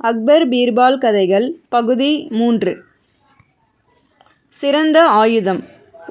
அக்பர் பீர்பால் கதைகள் பகுதி 3. சிறந்த ஆயுதம்.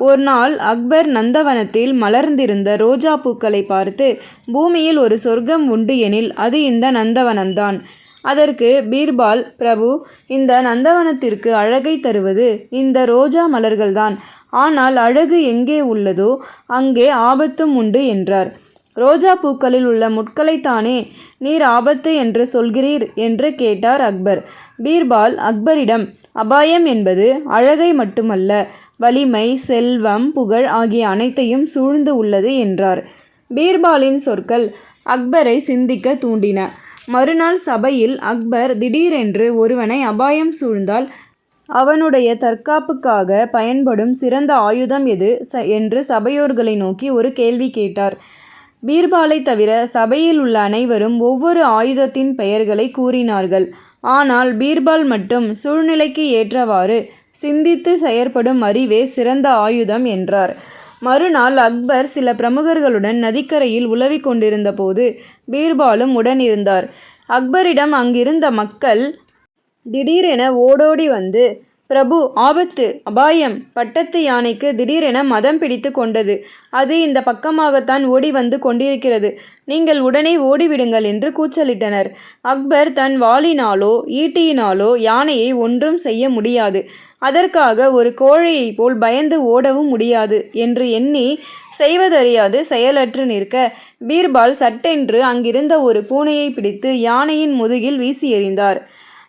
ஒரு நாள் அக்பர் நந்தவனத்தில் மலர்ந்திருந்த ரோஜா பூக்களை பார்த்து, பூமியில் ஒரு சொர்க்கம் உண்டு எனில் அது இந்த நந்தவனம்தான். அதற்கு பீர்பால், பிரபு, இந்த நந்தவனத்திற்கு அழகை தருவது இந்த ரோஜா மலர்கள்தான். ஆனால் அழகு எங்கே உள்ளதோ அங்கே ஆபத்தும் உண்டு என்றார். ரோஜா பூக்களில் உள்ள முட்களைத்தானே நீர் ஆபத்து என்று சொல்கிறீர் என்று கேட்டார் அக்பர். பீர்பால் அக்பரிடம், அபாயம் என்பது அழகை மட்டுமல்ல, வலிமை, செல்வம், புகழ் ஆகிய அனைத்தையும் சூழ்ந்து உள்ளது என்றார். பீர்பாலின் சொற்கள் அக்பரை சிந்திக்க தூண்டின. மறுநாள் சபையில் அக்பர் திடீரென்று ஒருவனை அபாயம் சூழ்ந்தால் அவனுடைய தற்காப்புக்காக பயன்படும் சிறந்த ஆயுதம் எது என்று சபையோர்களை நோக்கி ஒரு கேள்வி கேட்டார். பீர்பாலை தவிர சபையில் உள்ள அனைவரும் ஒவ்வொரு ஆயுதத்தின் பெயர்களை கூறினார்கள். ஆனால் பீர்பால் மட்டும் சூழ்நிலைக்கு ஏற்றவாறு சிந்தித்து செயற்படும் அறிவே சிறந்த ஆயுதம் என்றார். மறுநாள் அக்பர் சில பிரமுகர்களுடன் நதிக்கரையில் உலவிக் கொண்டிருந்த போது பீர்பாலும் உடனிருந்தார். அக்பரிடம் அங்கிருந்த மக்கள் திடீரென ஓடோடி வந்து, பிரபு, ஆபத்து, அபாயம்! பட்டத்து யானைக்கு திடீரென மதம் பிடித்து கொண்டது. அது இந்த பக்கமாகத்தான் ஓடி வந்து கொண்டிருக்கிறது. நீங்கள் உடனே ஓடிவிடுங்கள் என்று கூச்சலிட்டனர். அக்பர் தன் வாளினாலோ ஈட்டியினாலோ யானையை ஒன்றும் செய்ய முடியாது. அதற்காக ஒரு கோழையைப் போல் பயந்து ஓடவும் முடியாது என்று எண்ணி செய்வதறியாது செயலற்று நிற்க, பீர்பால் சட்டென்று அங்கிருந்த ஒரு பூனையை பிடித்து யானையின் முதுகில் வீசி எறிந்தார்.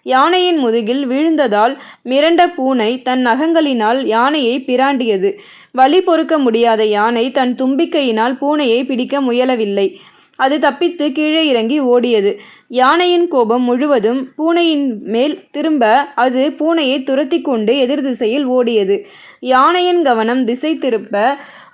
யானையின் முதுகில் வீழ்ந்ததால் மிரண்ட பூனை தன் நகங்களினால் யானையை பிராண்டியது. வலி பொறுக்க முடியாத யானை தன் தும்பிக்கையினால் பூனையை பிடிக்க முயலவில்லை. அது தப்பித்து கீழே இறங்கி ஓடியது. யானையின் கோபம் முழுவதும் பூனையின் மேல் திரும்ப அது பூனையை துரத்தி கொண்டு எதிர் திசையில் ஓடியது. யானையின் கவனம் திசை திருப்ப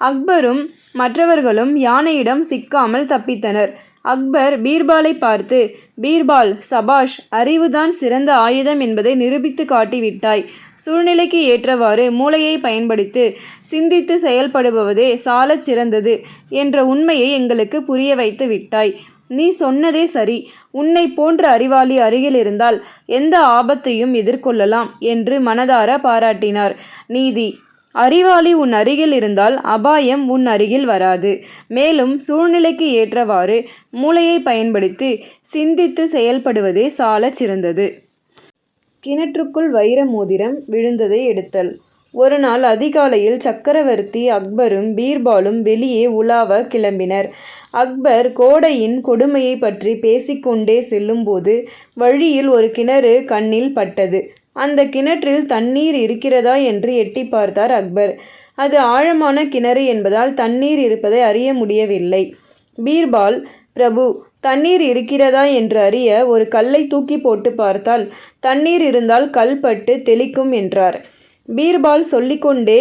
அக்பரும் மற்றவர்களும் யானையிடம் சிக்காமல் தப்பித்தனர். அக்பர் பீர்பாலை பார்த்து, பீர்பால், சபாஷ்! அறிவுதான் சிறந்த ஆயுதம் என்பதை நிரூபித்து காட்டிவிட்டாய். சூழ்நிலைக்கு ஏற்றவாறு மூளையை பயன்படுத்தி சிந்தித்து செயல்படுவதே சாலச் சிறந்தது என்ற உண்மையை எங்களுக்கு புரிய வைத்து விட்டாய். நீ சொன்னதே சரி. உன்னை போன்ற அறிவாளி அருகில் இருந்தால் எந்த ஆபத்தையும் எதிர்கொள்ளலாம் என்று மனதார பாராட்டினார். நீதி. அறிவாளி உன் அருகில் இருந்தால் அபாயம் உன் அருகில் வராது. மேலும் சூழ்நிலைக்கு ஏற்றவாறு மூளையை பயன்படுத்தி சிந்தித்து செயல்படுவதே சாலச் சிறந்தது. கிணற்றுக்குள் வைர மோதிரம் விழுந்ததை எடுத்தல். ஒரு நாள் அதிகாலையில் சக்கரவர்த்தி அக்பரும் பீர்பாலும் வெளியே உலாவ கிளம்பினர். அக்பர் கோடையின் கொடுமையை பற்றி பேசிக்கொண்டே செல்லும்போது வழியில் ஒரு கிணறு கண்ணில் பட்டது. அந்த கிணற்றில் தண்ணீர் இருக்கிறதா என்று எட்டி பார்த்தார் அக்பர். அது ஆழமான கிணறு என்பதால் தண்ணீர் இருப்பதை அறிய முடியவில்லை. பீர்பால், பிரபு, தண்ணீர் இருக்கிறதா என்று அறிய ஒரு கல்லை தூக்கி போட்டு பார்த்தால் தண்ணீர் இருந்தால் கல் பட்டு தெளிக்கும் என்றார். பீர்பால் சொல்லிக்கொண்டே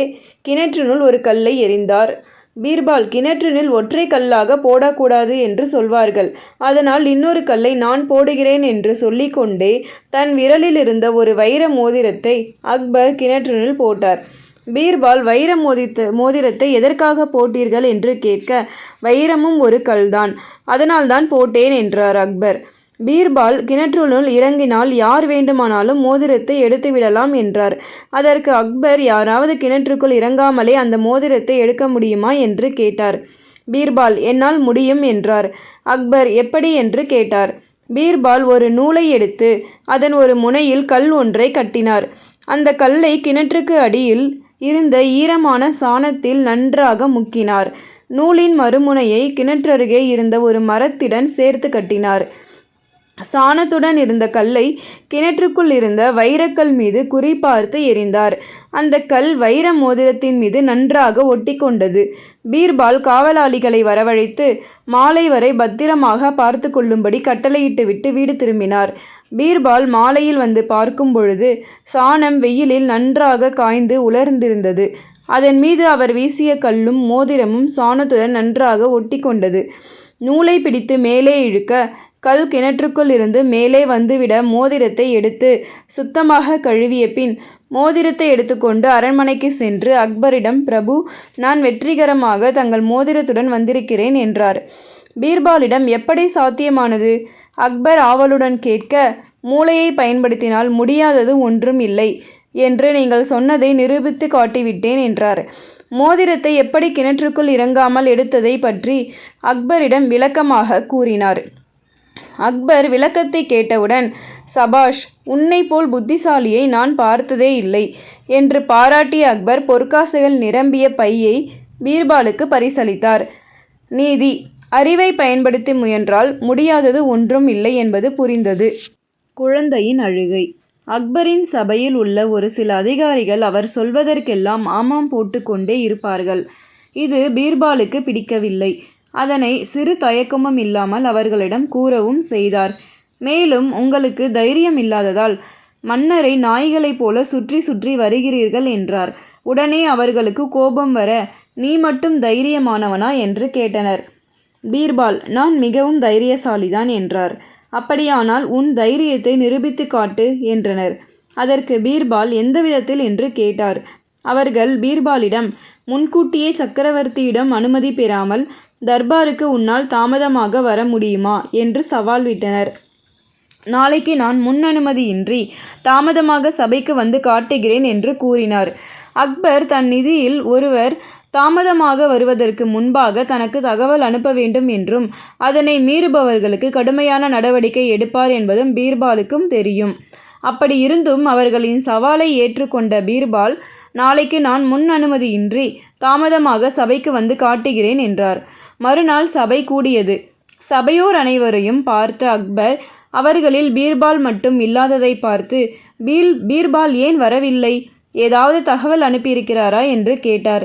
கிணற்றினுள் ஒரு கல்லை எறிந்தார். பீர்பால், கிணற்றினில் ஒற்றை கல்லாக போடக்கூடாது என்று சொல்வார்கள். அதனால் இன்னொரு கல்லை நான் போடுகிறேன் என்று சொல்லிக்கொண்டே தன் விரலில் இருந்த ஒரு வைர மோதிரத்தை அக்பர் கிணற்றினில் போட்டார். பீர்பால், வைர மோதிரத்தை எதற்காக போட்டீர்கள் என்று கேட்க, வைரமும் ஒரு கல்தான், அதனால்தான் போட்டேன் என்றார் அக்பர். பீர்பால், கிணற்றினுள் இறங்கினால் யார் வேண்டுமானாலும் மோதிரத்தை எடுத்துவிடலாம் என்றார். அதற்கு அக்பர், யாராவது கிணற்றுக்குள் இறங்காமலே அந்த மோதிரத்தை எடுக்க முடியுமா என்று கேட்டார். பீர்பால், என்னால் முடியும் என்றார். அக்பர், எப்படி என்று கேட்டார். பீர்பால் ஒரு நூலை எடுத்து அதன் ஒரு முனையில் கல் ஒன்றை கட்டினார். அந்த கல்லை கிணற்றுக்கு அடியில் இருந்த ஈரமான சாணத்தில் நன்றாக முக்கினார். நூலின் மறுமுனையை கிணற்றருகே இருந்த ஒரு மரத்துடன் சேர்த்து கட்டினார். சாணத்துடன் இருந்த கல்லை கிணற்றுக்குள் இருந்த வைரக்கல் மீது குறிபார்த்து எறிந்தார். அந்த கல் வைர மோதிரத்தின் மீது நன்றாக ஒட்டி கொண்டது. பீர்பால் காவலாளிகளை வரவழைத்து மாலை வரை பத்திரமாக பார்த்து கொள்ளும்படி கட்டளையிட்டுவிட்டு வீடு திரும்பினார். பீர்பால் மாலையில் வந்து பார்க்கும் பொழுது சாணம் வெயிலில் நன்றாக காய்ந்து உலர்ந்திருந்தது. அதன் மீது அவர் வீசிய கல்லும் மோதிரமும் சாணத்துடன் நன்றாக ஒட்டி கொண்டது. நூலை பிடித்து மேலே இழுக்க கல் கிணற்றுக்குள் இருந்து மேலே வந்துவிட மோதிரத்தை எடுத்து சுத்தமாக கழுவிய பின் மோதிரத்தை எடுத்துக்கொண்டு அரண்மனைக்கு சென்று அக்பரிடம், பிரபு, நான் வெற்றிகரமாக தங்கள் மோதிரத்துடன் வந்திருக்கிறேன் என்றார். பீர்பாலிடம் எப்படி சாத்தியமானது? அக்பர் ஆவலுடன் கேட்க, மூளையை பயன்படுத்தினால் முடியாதது ஒன்றும் இல்லை என்று நீங்கள் சொன்னதை நிரூபித்து காட்டிவிட்டேன் என்றார். மோதிரத்தை எப்படி கிணற்றுக்குள் இறங்காமல் எடுத்ததை பற்றி அக்பரிடம் விளக்கமாக கூறினார். அக்பர் விளக்கத்தை கேட்டவுடன், சபாஷ், உன்னை போல் புத்திசாலியை நான் பார்த்ததே இல்லை என்று பாராட்டிய அக்பர் பொற்காசுகள் நிரம்பிய பையை பீர்பாலுக்கு பரிசளித்தார். நீதி: அறிவை பயன்படுத்தி முயன்றால் முடியாதது ஒன்றும் இல்லை என்பது புரிந்தது. குழந்தையின் அழுகை. அக்பரின் சபையில் உள்ள ஒரு சில அதிகாரிகள் அவர் சொல்வதற்கெல்லாம் ஆமாம் போட்டுக்கொண்டே இருப்பார்கள். இது பீர்பாலுக்கு பிடிக்கவில்லை. அதனை சிறு தயக்கமும் இல்லாமல் அவர்களிடம் கூறவும் செய்தார். மேலும், உங்களுக்கு தைரியம் இல்லாததால் மன்னரை நாய்களைப் போல சுற்றி சுற்றி வருகிறீர்கள் என்றார். உடனே அவர்களுக்கு கோபம் வர, நீ மட்டும் தைரியமானவனா என்று கேட்டனர். பீர்பால், நான் மிகவும் தைரியசாலிதான் என்றார். அப்படியானால் உன் தைரியத்தை நிரூபித்து காட்டு என்றனர். அதற்கு பீர்பால் எந்த விதத்தில் என்று கேட்டார். அவர்கள் பீர்பாலிடம், முன்கூட்டியே சக்கரவர்த்தியிடம் அனுமதி பெறாமல் தர்பாருக்கு உன்னால் தாமதமாக வர முடியுமா என்று சவால் விட்டனர். நாளைக்கு நான் முன் அனுமதியின்றி தாமதமாக சபைக்கு வந்து காட்டுகிறேன் என்று கூறினார். அக்பர் தன் நிதியில் ஒருவர் தாமதமாக வருவதற்கு முன்பாக தனக்கு தகவல் அனுப்ப வேண்டும் என்றும் அதனை மீறுபவர்களுக்கு கடுமையான நடவடிக்கை எடுப்பார் என்பதும் பீர்பாலுக்கும் தெரியும். அப்படி இருந்தும் அவர்களின் சவாலை ஏற்றுக்கொண்ட பீர்பால், நாளைக்கு நான் முன் அனுமதியின்றி தாமதமாக சபைக்கு வந்து காட்டுகிறேன் என்றார். மறுநாள் சபை கூடியது. சபையோர் அனைவரையும் பார்த்த அக்பர் அவர்களில் பீர்பால் மட்டும் இல்லாததை பார்த்து, பீர்பால் ஏன் வரவில்லை? ஏதாவது தகவல் அனுப்பியிருக்கிறாரா என்று கேட்டார்.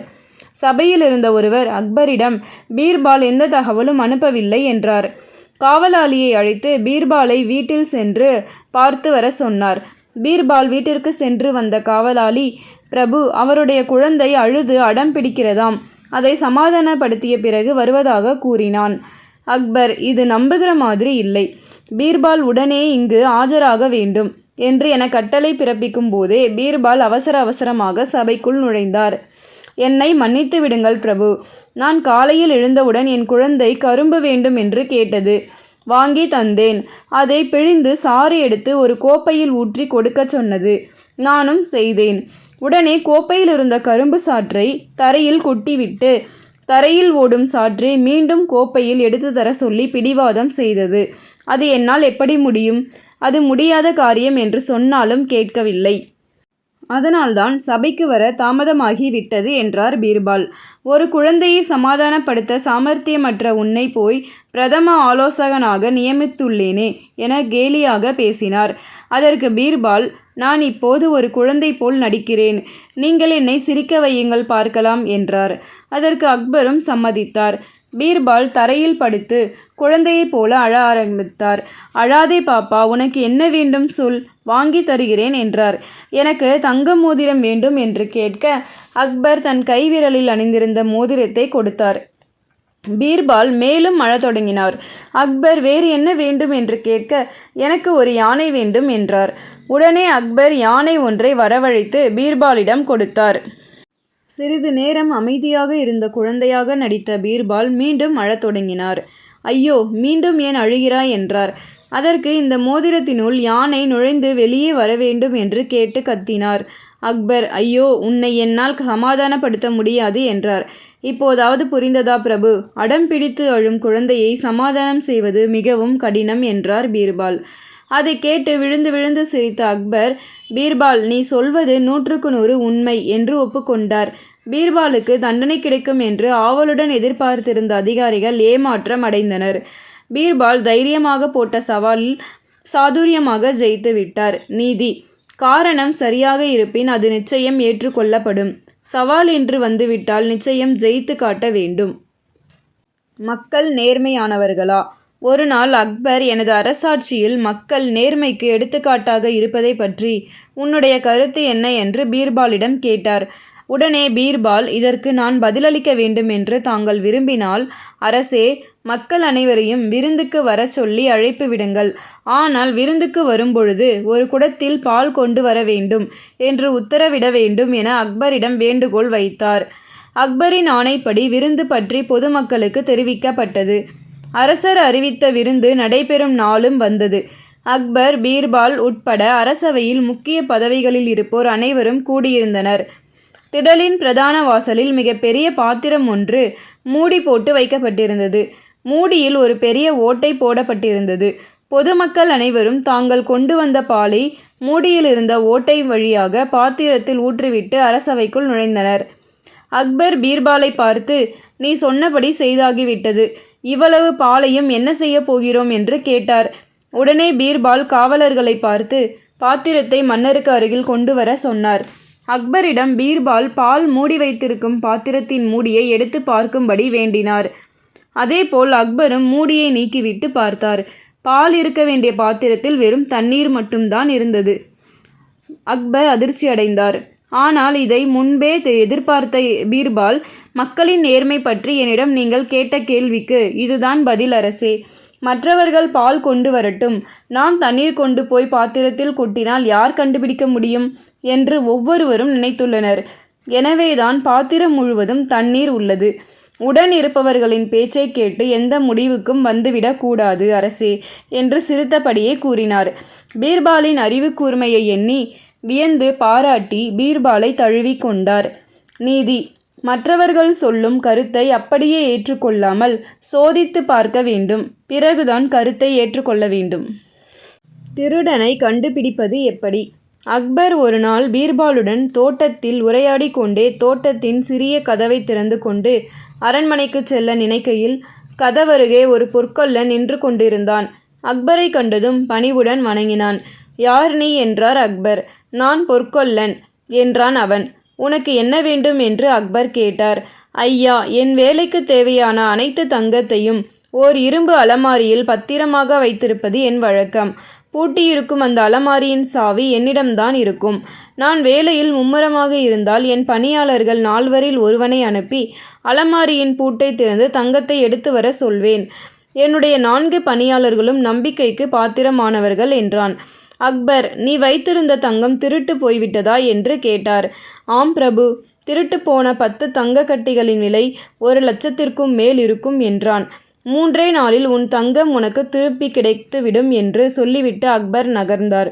சபையில் இருந்த ஒருவர் அக்பரிடம், பீர்பால் எந்த தகவலும் அனுப்பவில்லை என்றார். காவலாளியை அழைத்து பீர்பாலை வீட்டில் சென்று பார்த்து வர சொன்னார். பீர்பால் வீட்டிற்கு சென்று வந்த காவலாளி, பிரபு, அவருடைய குழந்தை அழுது அடம் பிடிக்கிறதாம், அதை சமாதானப்படுத்திய பிறகு வருவதாக கூறினான். அக்பர், இது நம்புகிற மாதிரி இல்லை. பீர்பால் உடனே இங்கு ஆஜராக வேண்டும் என்று என கட்டளை பிறப்பிக்கும் போதே பீர்பால் அவசரமாக சபைக்குள் நுழைந்தார். என்னை மன்னித்து விடுங்கள் பிரபு. நான் காலையில் எழுந்தவுடன் என் குழந்தை கரும்பு வேண்டும் என்று கேட்டது. வாங்கி தந்தேன். அதை பிழிந்து சாறு எடுத்து ஒரு கோப்பையில் ஊற்றி கொடுக்க சொன்னது. நானும் செய்தேன். உடனே கோப்பையில் இருந்த கரும்பு சாற்றை தரையில் கொட்டிவிட்டு தரையில் ஓடும் சாற்றை மீண்டும் கோப்பையில் எடுத்து தர சொல்லி பிடிவாதம் செய்தது. அது என்னால் எப்படி முடியும்? அது முடியாத காரியம் என்று சொன்னாலும் கேட்கவில்லை. அதனால்தான் சபைக்கு வர தாமதமாகி விட்டது என்றார் பீர்பால். ஒரு குழந்தையை சமாதானப்படுத்த சாமர்த்தியமற்ற உன்னை போய் பிரதம ஆலோசகனாக நியமித்துள்ளேனே என கேலியாக பேசினார். அதற்கு பீர்பால், நான் இப்போது ஒரு குழந்தை போல் நடிக்கிறேன். நீங்கள் என்னை சிரிக்க வையுங்கள் பார்க்கலாம் என்றார். அதற்கு அக்பரும் சம்மதித்தார். பீர்பால் தரையில் படுத்து குழந்தையைப் போல அழ ஆரம்பித்தார். அழாதே பாப்பா, உனக்கு என்ன வேண்டும் சொல், வாங்கி தருகிறேன் என்றார். எனக்கு தங்க மோதிரம் வேண்டும் என்று கேட்க அக்பர் தன் கைவிரலில் அணிந்திருந்த மோதிரத்தை கொடுத்தார். பீர்பால் மேலும் அழத் தொடங்கினார். அக்பர் வேறு என்ன வேண்டும் என்று கேட்க, எனக்கு ஒரு யானை வேண்டும் என்றார். உடனே அக்பர் யானை ஒன்றை வரவழைத்து பீர்பாலிடம் கொடுத்தார். சிறிது நேரம் அமைதியாக இருந்த குழந்தையாக நடித்த பீர்பால் மீண்டும் அழத் தொடங்கினார். ஐயோ, மீண்டும் ஏன் அழுகிறாய் என்றார். அதற்கு இந்த மோதிரத்தினுள் யானை நுழைந்து வெளியே வர வேண்டும் என்று கேட்டு கத்தினார். அக்பர், ஐயோ, உன்னை என்னால் சமாதானப்படுத்த முடியாது என்றார். இப்போதாவது புரிந்ததா பிரபு? அடம் பிடித்து அழும் குழந்தையை சமாதானம் செய்வது மிகவும் கடினம் என்றார் பீர்பால். அதை கேட்டு விழுந்து விழுந்து சிரித்த அக்பர், பீர்பால், நீ சொல்வது 100க்கு 100 உண்மை என்று ஒப்புக்கொண்டார். பீர்பாலுக்கு தண்டனை கிடைக்கும் என்று ஆவலுடன் எதிர்பார்த்திருந்த அதிகாரிகள் ஏமாற்றம் அடைந்தனர். பீர்பால் தைரியமாக போட்ட சவாலில் சாதுரியமாக ஜெயித்து விட்டார். நீதி: காரணம் சரியாக இருப்பின் அது நிச்சயம் ஏற்றுக்கொள்ளப்படும். சவால் என்று வந்துவிட்டால் நிச்சயம் ஜெயித்து காட்ட வேண்டும். மக்கள் நேர்மையானவர்களா? ஒரு நாள் அக்பர், எனது அரசாட்சியில் மக்கள் நேர்மைக்கு எடுத்துக்காட்டாக இருப்பதை பற்றி உன்னுடைய கருத்து என்ன என்று பீர்பாலிடம் கேட்டார். உடனே பீர்பால், இதற்கு நான் பதிலளிக்க வேண்டும் என்று தாங்கள் விரும்பினால், அரசே, மக்கள் அனைவரையும் விருந்துக்கு வர சொல்லி அழைப்பு விடுங்கள். ஆனால் விருந்துக்கு வரும்பொழுது ஒரு குடத்தில் பால் கொண்டு வர வேண்டும் என்று உத்தரவிட வேண்டும் என அக்பரிடம் வேண்டுகோள் வைத்தார். அக்பரின் ஆணைப்படி விருந்து பற்றி பொதுமக்களுக்கு தெரிவிக்கப்பட்டது. அரசர் அறிவித்த விருந்து நடைபெறும் நாளும் வந்தது. அக்பர், பீர்பால் உட்பட அரசவையில் முக்கிய பதவிகளில் இருப்போர் அனைவரும் கூடியிருந்தனர். திடலின் பிரதான வாசலில் மிகப்பெரிய பாத்திரம் ஒன்று மூடி போட்டு வைக்கப்பட்டிருந்தது. மூடியில் ஒரு பெரிய ஓட்டை போடப்பட்டிருந்தது. பொதுமக்கள் அனைவரும் தாங்கள் கொண்டு வந்த பாலை மூடியிலிருந்த ஓட்டை வழியாக பாத்திரத்தில் ஊற்றிவிட்டு அரசவைக்குள் நுழைந்தனர். அக்பர் பீர்பாலை பார்த்து, நீ சொன்னபடி செய்தாகிவிட்டது. இவ்வளவு பாலையும் என்ன செய்யப் போகிறோம் என்று கேட்டார். உடனே பீர்பால் காவலர்களை பார்த்து பாத்திரத்தை மன்னருக்கு அருகில் கொண்டு வர சொன்னார். அக்பரிடம் பீர்பால் பால் மூடி வைத்திருக்கும் பாத்திரத்தின் மூடியை எடுத்து பார்க்கும்படி வேண்டினார். அதேபோல் அக்பரும் மூடியை நீக்கிவிட்டு பார்த்தார். பால் இருக்க வேண்டிய பாத்திரத்தில் வெறும் தண்ணீர் மட்டும்தான் இருந்தது. அக்பர் அதிர்ச்சி அடைந்தார். ஆனால் இதை முன்பே எதிர்பார்த்த பீர்பால், மக்களின் நேர்மை பற்றி என்னிடம் நீங்கள் கேட்ட கேள்விக்கு இதுதான் பதில் அரசே. மற்றவர்கள் பால் கொண்டு வரட்டும், நாம் தண்ணீர் கொண்டு போய் பாத்திரத்தில் கொட்டினால் யார் கண்டுபிடிக்க முடியும் என்று ஒவ்வொருவரும் நினைத்துள்ளனர். எனவேதான் பாத்திரம் முழுவதும் தண்ணீர் உள்ளது. உடன் இருப்பவர்களின் பேச்சை கேட்டு எந்த முடிவுக்கும் வந்துவிடக் கூடாது அரசே என்று சிரித்தபடியே கூறினார். பீர்பாலின் அறிவு கூர்மையை எண்ணி வியந்து பாராட்டி பீர்பாலை தழுவி கொண்டார். நீதி: மற்றவர்கள் சொல்லும் கருத்தை அப்படியே ஏற்றுக்கொள்ளாமல் சோதித்து பார்க்க வேண்டும். பிறகுதான் கருத்தை ஏற்றுக்கொள்ள வேண்டும். திருடனை கண்டுபிடிப்பது எப்படி? அக்பர் ஒரு நாள் பீர்பாலுடன் தோட்டத்தில் உரையாடி கொண்டே தோட்டத்தின் சிறிய கதவை திறந்து கொண்டு அரண்மனைக்கு செல்ல நினைக்கையில் கதவருகே ஒரு பொற்கொல்லன் நின்று கொண்டிருந்தான். அக்பரை கண்டதும் பணிவுடன் வணங்கினான். யார் நீ என்றார் அக்பர். நான் பொற்கொல்லன் என்றான் அவன். உனக்கு என்ன வேண்டும் என்று அக்பர் கேட்டார். ஐயா, என் வேலைக்கு தேவையான அனைத்து தங்கத்தையும் ஓர் இரும்பு அலமாரியில் பத்திரமாக வைத்திருப்பது என் வழக்கம். பூட்டியிருக்கும் அந்த அலமாரியின் சாவி என்னிடம்தான் இருக்கும். நான் வேலையில் மும்முரமாக இருந்தால் என் பணியாளர்கள் 4 ஒருவனை அனுப்பி அலமாரியின் பூட்டை திறந்து தங்கத்தை எடுத்து வர சொல்வேன். என்னுடைய 4 பணியாளர்களும் நம்பிக்கைக்கு பாத்திரமானவர்கள் என்றான். அக்பர், நீ வைத்திருந்த தங்கம் திருட்டு போய்விட்டதா என்று கேட்டார். ஆம் பிரபு, திருட்டு போன 10 தங்க கட்டிகளின் விலை 1,00,000க்கும் மேல் இருக்கும் என்றான். 3 நாளில் உன் தங்கம் உனக்கு திருப்பி கிடைத்துவிடும் என்று சொல்லிவிட்டு அக்பர் நகர்ந்தார்.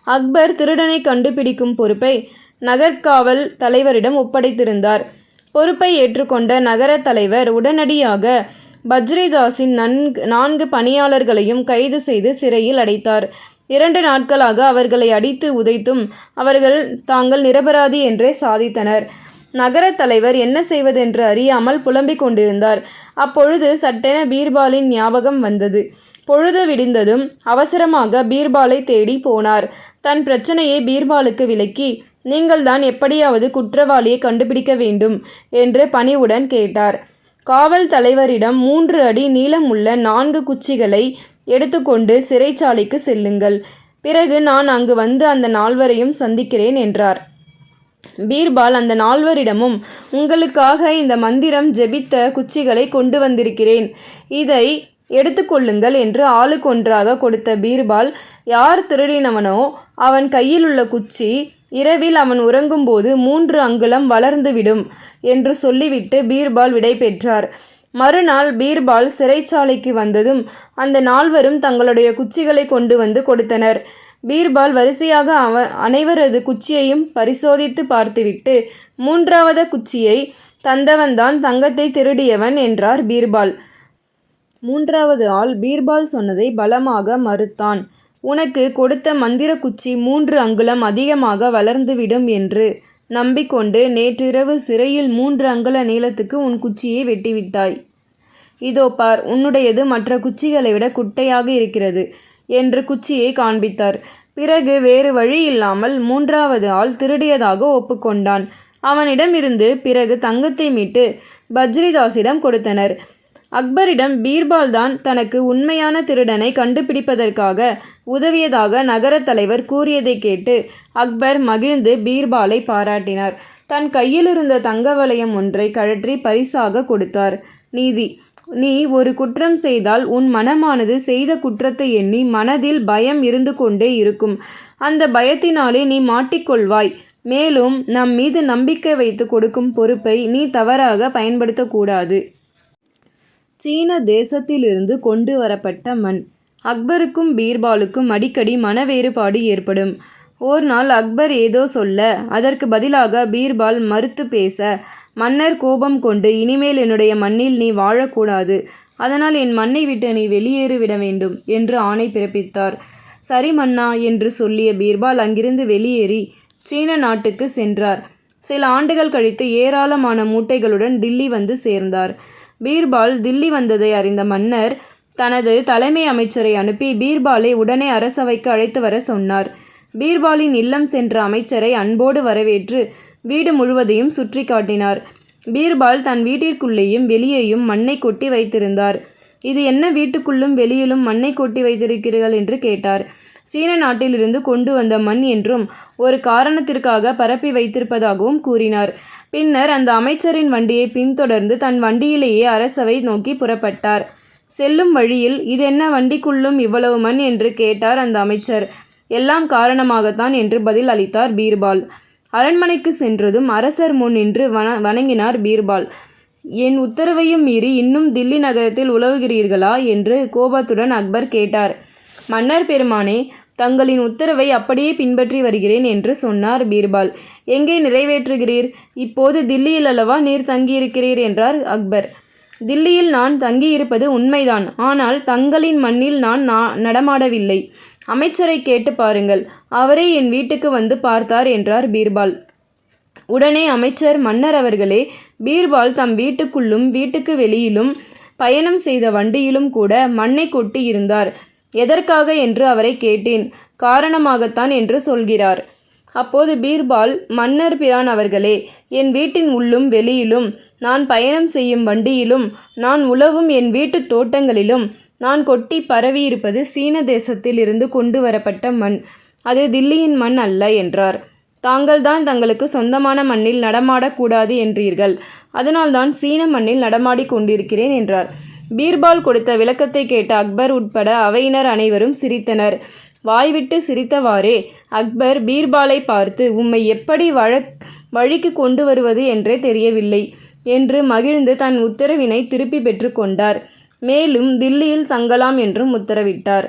அக்பர் திருடனை கண்டுபிடிக்கும் பொறுப்பை நகர்காவல் தலைவரிடம் ஒப்படைத்திருந்தார். பொறுப்பை ஏற்றுக்கொண்ட நகர தலைவர் உடனடியாக பஜ்ரிதாஸின் 4 பணியாளர்களையும் கைது செய்து சிறையில் அடைத்தார். 2 நாட்களாக அவர்களை அடித்து உதைத்தும் அவர்கள் தாங்கள் நிரபராதி என்றே சாதித்தனர். நகர தலைவர் என்ன செய்வதென்று அறியாமல் புலம்பிக் கொண்டிருந்தார். அப்பொழுது சட்டென பீர்பாலின் ஞாபகம் வந்தது. பொழுது விடிந்ததும் அவசரமாக பீர்பாலை தேடி போனார். தன் பிரச்சனையை பீர்பாலுக்கு விளக்கி, நீங்கள்தான் எப்படியாவது குற்றவாளியை கண்டுபிடிக்க வேண்டும் என்று பணிவுடன் கேட்டார். காவல் தலைவரிடம் 3 அடி நீளமுள்ள 4 குச்சிகளை எடுத்துக்கொண்டு சிறைச்சாலைக்கு செல்லுங்கள். பிறகு நான் அங்கு வந்து அந்த 4 சந்திக்கிறேன் என்றார். பீர்பால் அந்த 4 உங்களுக்காக இந்த மந்திரம் ஜெபித்த குச்சிகளை கொண்டு வந்திருக்கிறேன், இதை எடுத்துக்கொள்ளுங்கள் என்று ஆளுக்கொன்றாக கொடுத்த பீர்பால், யார் திருடினவனோ அவன் கையில் உள்ள குச்சி இரவில் அவன் உறங்கும்போது 3 அங்குலம் வளர்ந்துவிடும் என்று சொல்லிவிட்டு பீர்பால் விடை பெற்றார். மறுநாள் பீர்பால் சிறைச்சாலைக்கு வந்ததும் அந்த 4 தங்களுடைய குச்சிகளை கொண்டு வந்து கொடுத்தனர். பீர்பால் வரிசையாக அனைவரது குச்சியையும் பரிசோதித்து பார்த்துவிட்டு 3வது குச்சியை தந்தவன்தான் தங்கத்தை திருடியவன் என்றார் பீர்பால். 3வது ஆள் பீர்பால் சொன்னதை பலமாக மறுத்தான். உனக்கு கொடுத்த மந்திர குச்சி 3 அங்குலம் அதிகமாக வளர்ந்துவிடும் என்று நம்பிக்கொண்டு நேற்றிரவு சிறையில் 3 அங்குல நீளத்துக்கு உன் குச்சியை வெட்டிவிட்டாய். இதோ பார், உன்னுடையது மற்ற குச்சிகளை விட குட்டையாக இருக்கிறது என்று குச்சியை காண்பித்தார். பிறகு வேறு வழி இல்லாமல் 3வது ஆள் திருடியதாக ஒப்புக்கொண்டான். அவனிடமிருந்து பிறகு தங்கத்தை மீட்டு பஜ்ரிதாஸிடம் கொடுத்தனர். அக்பரிடம் பீர்பால் தான் தனக்கு உண்மையான திருடனை கண்டுபிடிப்பதற்காக உதவியதாக நகர தலைவர் கூறியதை கேட்டு அக்பர் மகிழ்ந்து பீர்பாலை பாராட்டினார். தன் கையில் இருந்த தங்க வளையம் ஒன்றை கழற்றி பரிசாக கொடுத்தார். நீதி: நீ ஒரு குற்றம் செய்தால் உன் மனமானது செய்த குற்றத்தை எண்ணி மனதில் பயம் இருந்து கொண்டே இருக்கும். அந்த பயத்தினாலே நீ மாட்டிக்கொள்வாய். மேலும் நம் மீது நம்பிக்கை வைத்து கொடுக்கும் பொறுப்பை நீ தவறாக பயன்படுத்தக்கூடாது. சீன தேசத்திலிருந்து கொண்டு வரப்பட்ட மண். அக்பருக்கும் பீர்பாலுக்கும் அடிக்கடி மனவேறுபாடு ஏற்படும். ஓர் நாள் அக்பர் ஏதோ சொல்ல அதற்கு பதிலாக பீர்பால் மறுத்து பேச மன்னர் கோபம் கொண்டு, இனிமேல் என்னுடைய மண்ணில் நீ வாழக்கூடாது, அதனால் என் மண்ணை விட்டு நீ வெளியேறிவிட வேண்டும் என்று ஆணை பிறப்பித்தார். சரி மன்னா என்று சொல்லிய பீர்பால் அங்கிருந்து வெளியேறி சீன நாட்டுக்கு சென்றார். சில ஆண்டுகள் கழித்து ஏராளமான மூட்டைகளுடன் தில்லி வந்து சேர்ந்தார். பீர்பால் தில்லி வந்ததை அறிந்த மன்னர் தனது தலைமை அமைச்சரை அனுப்பி பீர்பாலை உடனே அரசவைக்கு அழைத்து வர சொன்னார். பீர்பாலின் இல்லம் சென்ற அமைச்சரை அன்போடு வரவேற்று வீடு முழுவதையும் சுற்றி காட்டினார். பீர்பால் தன் வீட்டிற்குள்ளேயும் வெளியேயும் மண்ணை கொட்டி வைத்திருந்தார். இது என்ன, வீட்டுக்குள்ளும் வெளியிலும் மண்ணை கொட்டி வைத்திருக்கிறீர்கள் என்று கேட்டார். சீன நாட்டிலிருந்து கொண்டு வந்த மண் என்றும் ஒரு காரணத்திற்காக பரப்பி வைத்திருப்பதாகவும் கூறினார். பின்னர் அந்த அமைச்சரின் வண்டியை பின்தொடர்ந்து தன் வண்டியிலேயே அரசவை நோக்கி புறப்பட்டார். செல்லும் வழியில், இதென்ன வண்டிக்குள்ளும் இவ்வளவு மண் என்று கேட்டார் அந்த அமைச்சர். எல்லாம் காரணமாகத்தான் என்று பதில் அளித்தார் பீர்பால். அரண்மனைக்கு சென்றதும் அரசர் முன் நின்று வணங்கினார் பீர்பால். என் உத்தரவையும் மீறி இன்னும் தில்லி நகரத்தில் உலவுகிறீர்களா என்று கோபத்துடன் அக்பர் கேட்டார். மன்னர் பெருமானே, தங்களின் உத்தரவை அப்படியே பின்பற்றி வருகிறேன் என்று சொன்னார் பீர்பால். எங்கே நிறைவேற்றுகிறீர்? இப்போது தில்லியில் அல்லவா நீர் தங்கியிருக்கிறீர் என்றார் அக்பர். தில்லியில் நான் தங்கியிருப்பது உண்மைதான், ஆனால் தங்களின் மண்ணில் நான் நடமாடவில்லை. அமைச்சரை கேட்டு பாருங்கள், அவரே என் வீட்டுக்கு வந்து பார்த்தார் என்றார் பீர்பால். உடனே அமைச்சர், மன்னர் அவர்களே, பீர்பால் தம் வீட்டுக்குள்ளும் வீட்டுக்கு வெளியிலும் பயணம் செய்த வண்டியிலும் கூட மண்ணை கொட்டி இருந்தார். எதற்காக என்று அவரை கேட்டேன். காரணமாகத்தான் என்று சொல்கிறார். அப்போது பீர்பால், மன்னர் பிரான் அவர்களே, என் வீட்டின் உள்ளும் வெளியிலும், நான் பயணம் செய்யும் வண்டியிலும், நான் உழவும் என் வீட்டு தோட்டங்களிலும் நான் கொட்டி பரவியிருப்பது சீன தேசத்தில் இருந்து கொண்டு வரப்பட்ட மண், அது தில்லியின் மண் அல்ல என்றார். தாங்கள்தான் தங்களுக்கு சொந்தமான மண்ணில் நடமாடக்கூடாது என்றீர்கள், அதனால்தான் சீன மண்ணில் நடமாடி கொண்டிருக்கிறேன் என்றார். பீர்பால் கொடுத்த விளக்கத்தை கேட்ட அக்பர் உட்பட அவையினர் அனைவரும் சிரித்தனர். வாய்விட்டு சிரித்தவாறே அக்பர் பீர்பாலை பார்த்து, உம்மை எப்படி வழிக்கு கொண்டு வருவது என்றே தெரியவில்லை என்று மகிழ்ந்து தன் உத்தரவினை திருப்பி பெற்று கொண்டார். மேலும் தில்லியில் தங்கலாம் என்றும் உத்தரவிட்டார்.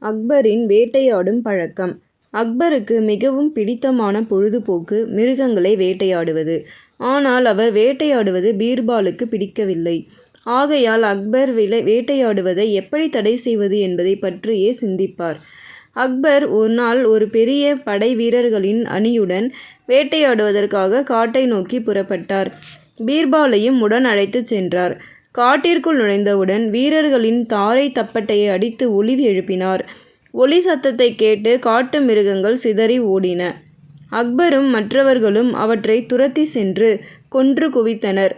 அக்பரின் வேட்டையாடும் பழக்கம். அக்பருக்கு மிகவும் பிடித்தமான பொழுதுபோக்கு மிருகங்களை வேட்டையாடுவது. ஆனால் அவர் வேட்டையாடுவது பீர்பாலுக்கு பிடிக்கவில்லை. ஆகையால் அக்பர் வேட்டையாடுவதை எப்படி தடை செய்வது என்பதை பற்றியே சிந்திப்பார். அக்பர் ஒரு நாள் ஒரு பெரிய படை வீரர்களின் அணியுடன் வேட்டையாடுவதற்காக காட்டை நோக்கி புறப்பட்டார். பீர்பாலையும் உடன் அழைத்து சென்றார். காட்டிற்குள் நுழைந்தவுடன் வீரர்களின் தாரை தப்பட்டையை அடித்து ஒலி எழுப்பினார். ஒலி சத்தத்தை கேட்டு காட்டு மிருகங்கள் சிதறி ஓடின. அக்பரும் மற்றவர்களும் அவற்றை துரத்தி சென்று கொன்று குவித்தனர்.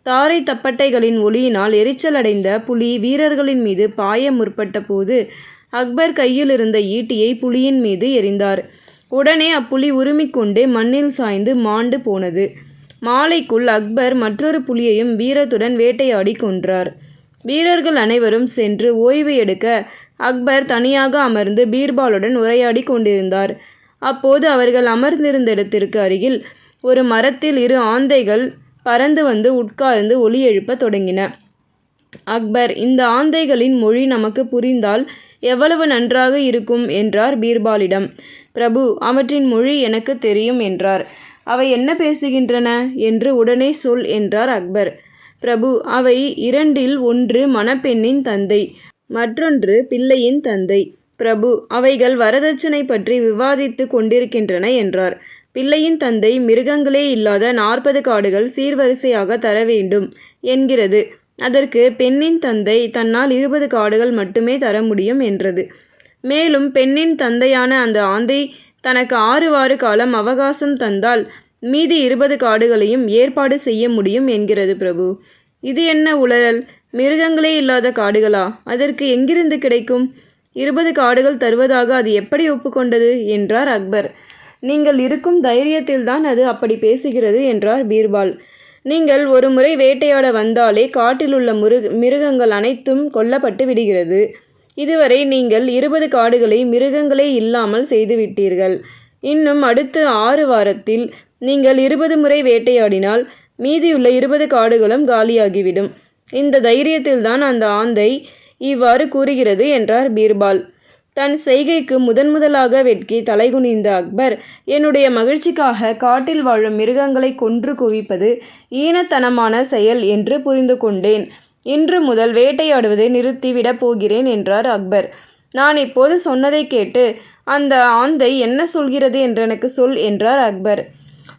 தாரை தப்பட்டைகளின் ஒலியினால் எரிச்சலடைந்த புலி வீரர்களின் மீது பாய முற்பட்ட போது அக்பர் கையில் இருந்த ஈட்டியை புலியின் மீது எறிந்தார். உடனே அப்புலி உருமிக்கொண்டே மண்ணில் சாய்ந்து மாண்டு போனது. மாலைக்குள் அக்பர் மற்றொரு புலியையும் வீரத்துடன் வேட்டையாடி கொன்றார். வீரர்கள் அனைவரும் சென்று ஓய்வு எடுக்க அக்பர் தனியாக அமர்ந்து பீர்பாலுடன் உரையாடி கொண்டிருந்தார். அப்போது அவர்கள் அமர்ந்திருந்த இடத்திற்கு அருகில் ஒரு மரத்தில் 2 ஆந்தைகள் பறந்து வந்து உட்கார்ந்து ஒலி எழுப்ப தொடங்கின. அக்பர், இந்த ஆந்தைகளின் மொழி நமக்கு புரிந்தால் எவ்வளவு நன்றாக இருக்கும் என்றார் பீர்பாலிடம். பிரபு, அவற்றின் மொழி எனக்கு தெரியும் என்றார். அவை என்ன பேசுகின்றன என்று உடனே சொல் என்றார் அக்பர். பிரபு, அவை 2இல் ஒன்று மணப்பெண்ணின் தந்தை, மற்றொன்று பிள்ளையின் தந்தை. பிரபு, அவைகள் வரதட்சணை பற்றி விவாதித்து கொண்டிருக்கின்றன என்றார். பிள்ளையின் தந்தை மிருகங்களே இல்லாத 40 காடுகள் சீர்வரிசையாக தர வேண்டும் என்கிறது. அதற்கு பெண்ணின் தந்தை தன்னால் 20 காடுகள் மட்டுமே தர முடியும் என்றது. மேலும் பெண்ணின் தந்தையான அந்த ஆந்தை தனக்கு 6 வார காலம் அவகாசம் தந்தால் மீதி 20 காடுகளையும் ஏற்பாடு செய்ய முடியும் என்கிறது. பிரபு, இது என்ன உளறல்? மிருகங்களே இல்லாத காடுகளா? அதற்கு எங்கிருந்து கிடைக்கும்? 20 காடுகள் தருவதாக அது எப்படி ஒப்புக்கொண்டது என்றார் அக்பர். நீங்கள் இருக்கும் தைரியத்தில்தான் அது அப்படி பேசுகிறது என்றார் பீர்பால். நீங்கள் ஒரு முறை வேட்டையாட வந்தாலே காட்டிலுள்ள மிருகங்கள் அனைத்தும் கொல்லப்பட்டு விடுகிறது. இதுவரை நீங்கள் 20 காடுகளை மிருகங்களே இல்லாமல் செய்துவிட்டீர்கள். இன்னும் அடுத்த 6 வாரத்தில் நீங்கள் 20 முறை வேட்டையாடினால் மீதியுள்ள 20 காடுகளும் காலியாகிவிடும். இந்த தைரியத்தில்தான் அந்த ஆந்தை இவ்வாறு கூறுகிறது என்றார் பீர்பால். தன் செய்கைக்கு முதலாக வெட்கி தலைகுனிந்த அக்பர், என்னுடைய மகிழ்ச்சிக்காக காட்டில் வாழும் மிருகங்களை கொன்று குவிப்பது ஈனத்தனமான செயல் என்று புரிந்து கொண்டேன். இன்று முதல் வேட்டையாடுவதை நிறுத்திவிடப் போகிறேன் என்றார் அக்பர். நான் இப்போது சொன்னதை கேட்டு அந்த ஆந்தை என்ன சொல்கிறது என்றெனக்கு சொல் என்றார் அக்பர்.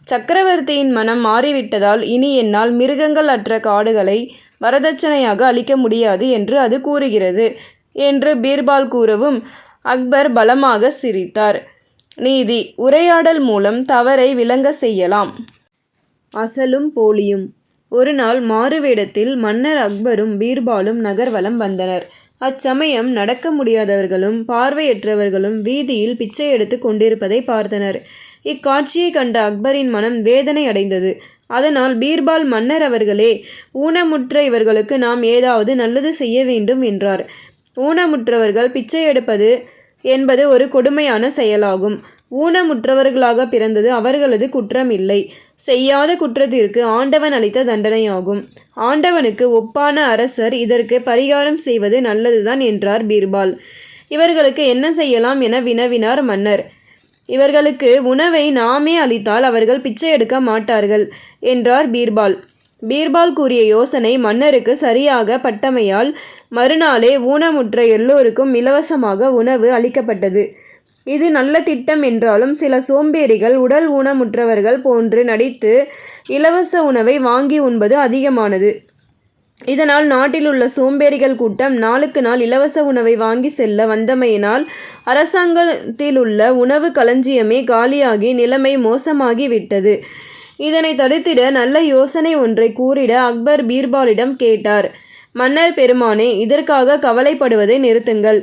சக்கரவர்த்தியின் மனம் மாறிவிட்டதால் இனி என்னால் மிருகங்கள் அற்ற காடுகளை வரதட்சணையாக அளிக்க முடியாது என்று அது கூறுகிறது என்று பீர்பால் கூறவும் அக்பர் பலமாக சிரித்தார். நீதி: உரையாடல் மூலம் தவறை விளங்க செய்யலாம். அசலும் போலியும். ஒரு நாள் மாறுவேடத்தில் மன்னர் அக்பரும் பீர்பாலும் நகர்வலம் வந்தனர். அச்சமயம் நடக்க முடியாதவர்களும் பார்வையற்றவர்களும் வீதியில் பிச்சை எடுத்து கொண்டிருப்பதை பார்த்தனர். இக்காட்சியை கண்ட அக்பரின் மனம் வேதனை அடைந்தது. அதனால் பீர்பால், மன்னர் அவர்களே, ஊனமுற்ற இவர்களுக்கு நாம் ஏதாவது நல்லது செய்ய வேண்டும் என்றார். ஊனமுற்றவர்கள் பிச்சை எடுப்பது என்பது ஒரு கொடுமையான செயலாகும். ஊனமுற்றவர்களாக பிறந்தது அவர்களது குற்றம் இல்லை. செய்யாத குற்றத்திற்கு ஆண்டவன் அளித்த தண்டனையாகும். ஆண்டவனுக்கு ஒப்பான அரசர் இதற்கு பரிகாரம் செய்வது நல்லதுதான் என்றார் பீர்பால். இவர்களுக்கு என்ன செய்யலாம் என வினவினார் மன்னர். இவர்களுக்கு உணவை நாமே அளித்தால் அவர்கள் பிச்சை எடுக்க மாட்டார்கள் என்றார் பீர்பால். பீர்பால் கூறிய யோசனை மன்னருக்கு சரியாக பட்டமையால் மறுநாளே ஊனமுற்ற எல்லோருக்கும் இலவசமாக உணவு அளிக்கப்பட்டது. இது நல்ல திட்டம் என்றாலும் சில சோம்பேறிகள் உடல் ஊனமுற்றவர்கள் போன்று நடித்து இலவச உணவை வாங்கி உண்பது அதிகமானது. இதனால் நாட்டில் உள்ள சோம்பேறிகள் கூட்டம் நாளுக்கு நாள் இலவச உணவை வாங்கி செல்ல வந்தமையினால் அரசாங்கத்தில் உள்ள உணவு களஞ்சியமே காலியாகி நிலைமை மோசமாகி விட்டது. இதனை தடுத்திட நல்ல யோசனை ஒன்றை கூறிட அக்பர் பீர்பாலிடம் கேட்டார். மன்னர் பெருமானே, இதற்காக கவலைப்படுவதை நிறுத்துங்கள்.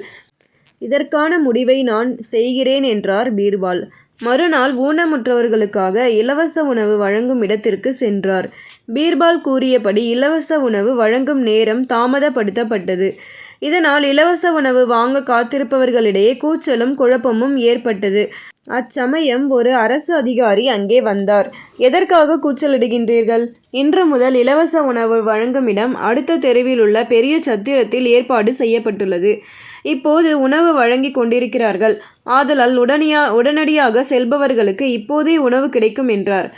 இதற்கான முடிவை நான் செய்கிறேன் என்றார் பீர்பால். மறுநாள் ஊனமுற்றவர்களுக்காக இலவச உணவு வழங்கும் இடத்திற்கு சென்றார். பீர்பால் கூறியபடி இலவச உணவு வழங்கும் நேரம் தாமதப்படுத்தப்பட்டது. இதனால் இலவச உணவு வாங்க காத்திருப்பவர்களிடையே கூச்சலும் குழப்பமும் ஏற்பட்டது. அச்சமயம் ஒரு அரசு அதிகாரி அங்கே வந்தார். எதற்காக கூச்சலிடுகின்றீர்கள்? இன்று முதல் இலவச உணவு வழங்கும் இடம் அடுத்த தெருவில் உள்ள பெரிய சத்திரத்தில் ஏற்பாடு செய்யப்பட்டுள்ளது. இப்போது உணவு வழங்கி கொண்டிருக்கிறார்கள். ஆதலால் உடனடியாக செல்பவர்களுக்கு இப்போதே உணவு கிடைக்கும் என்றார்.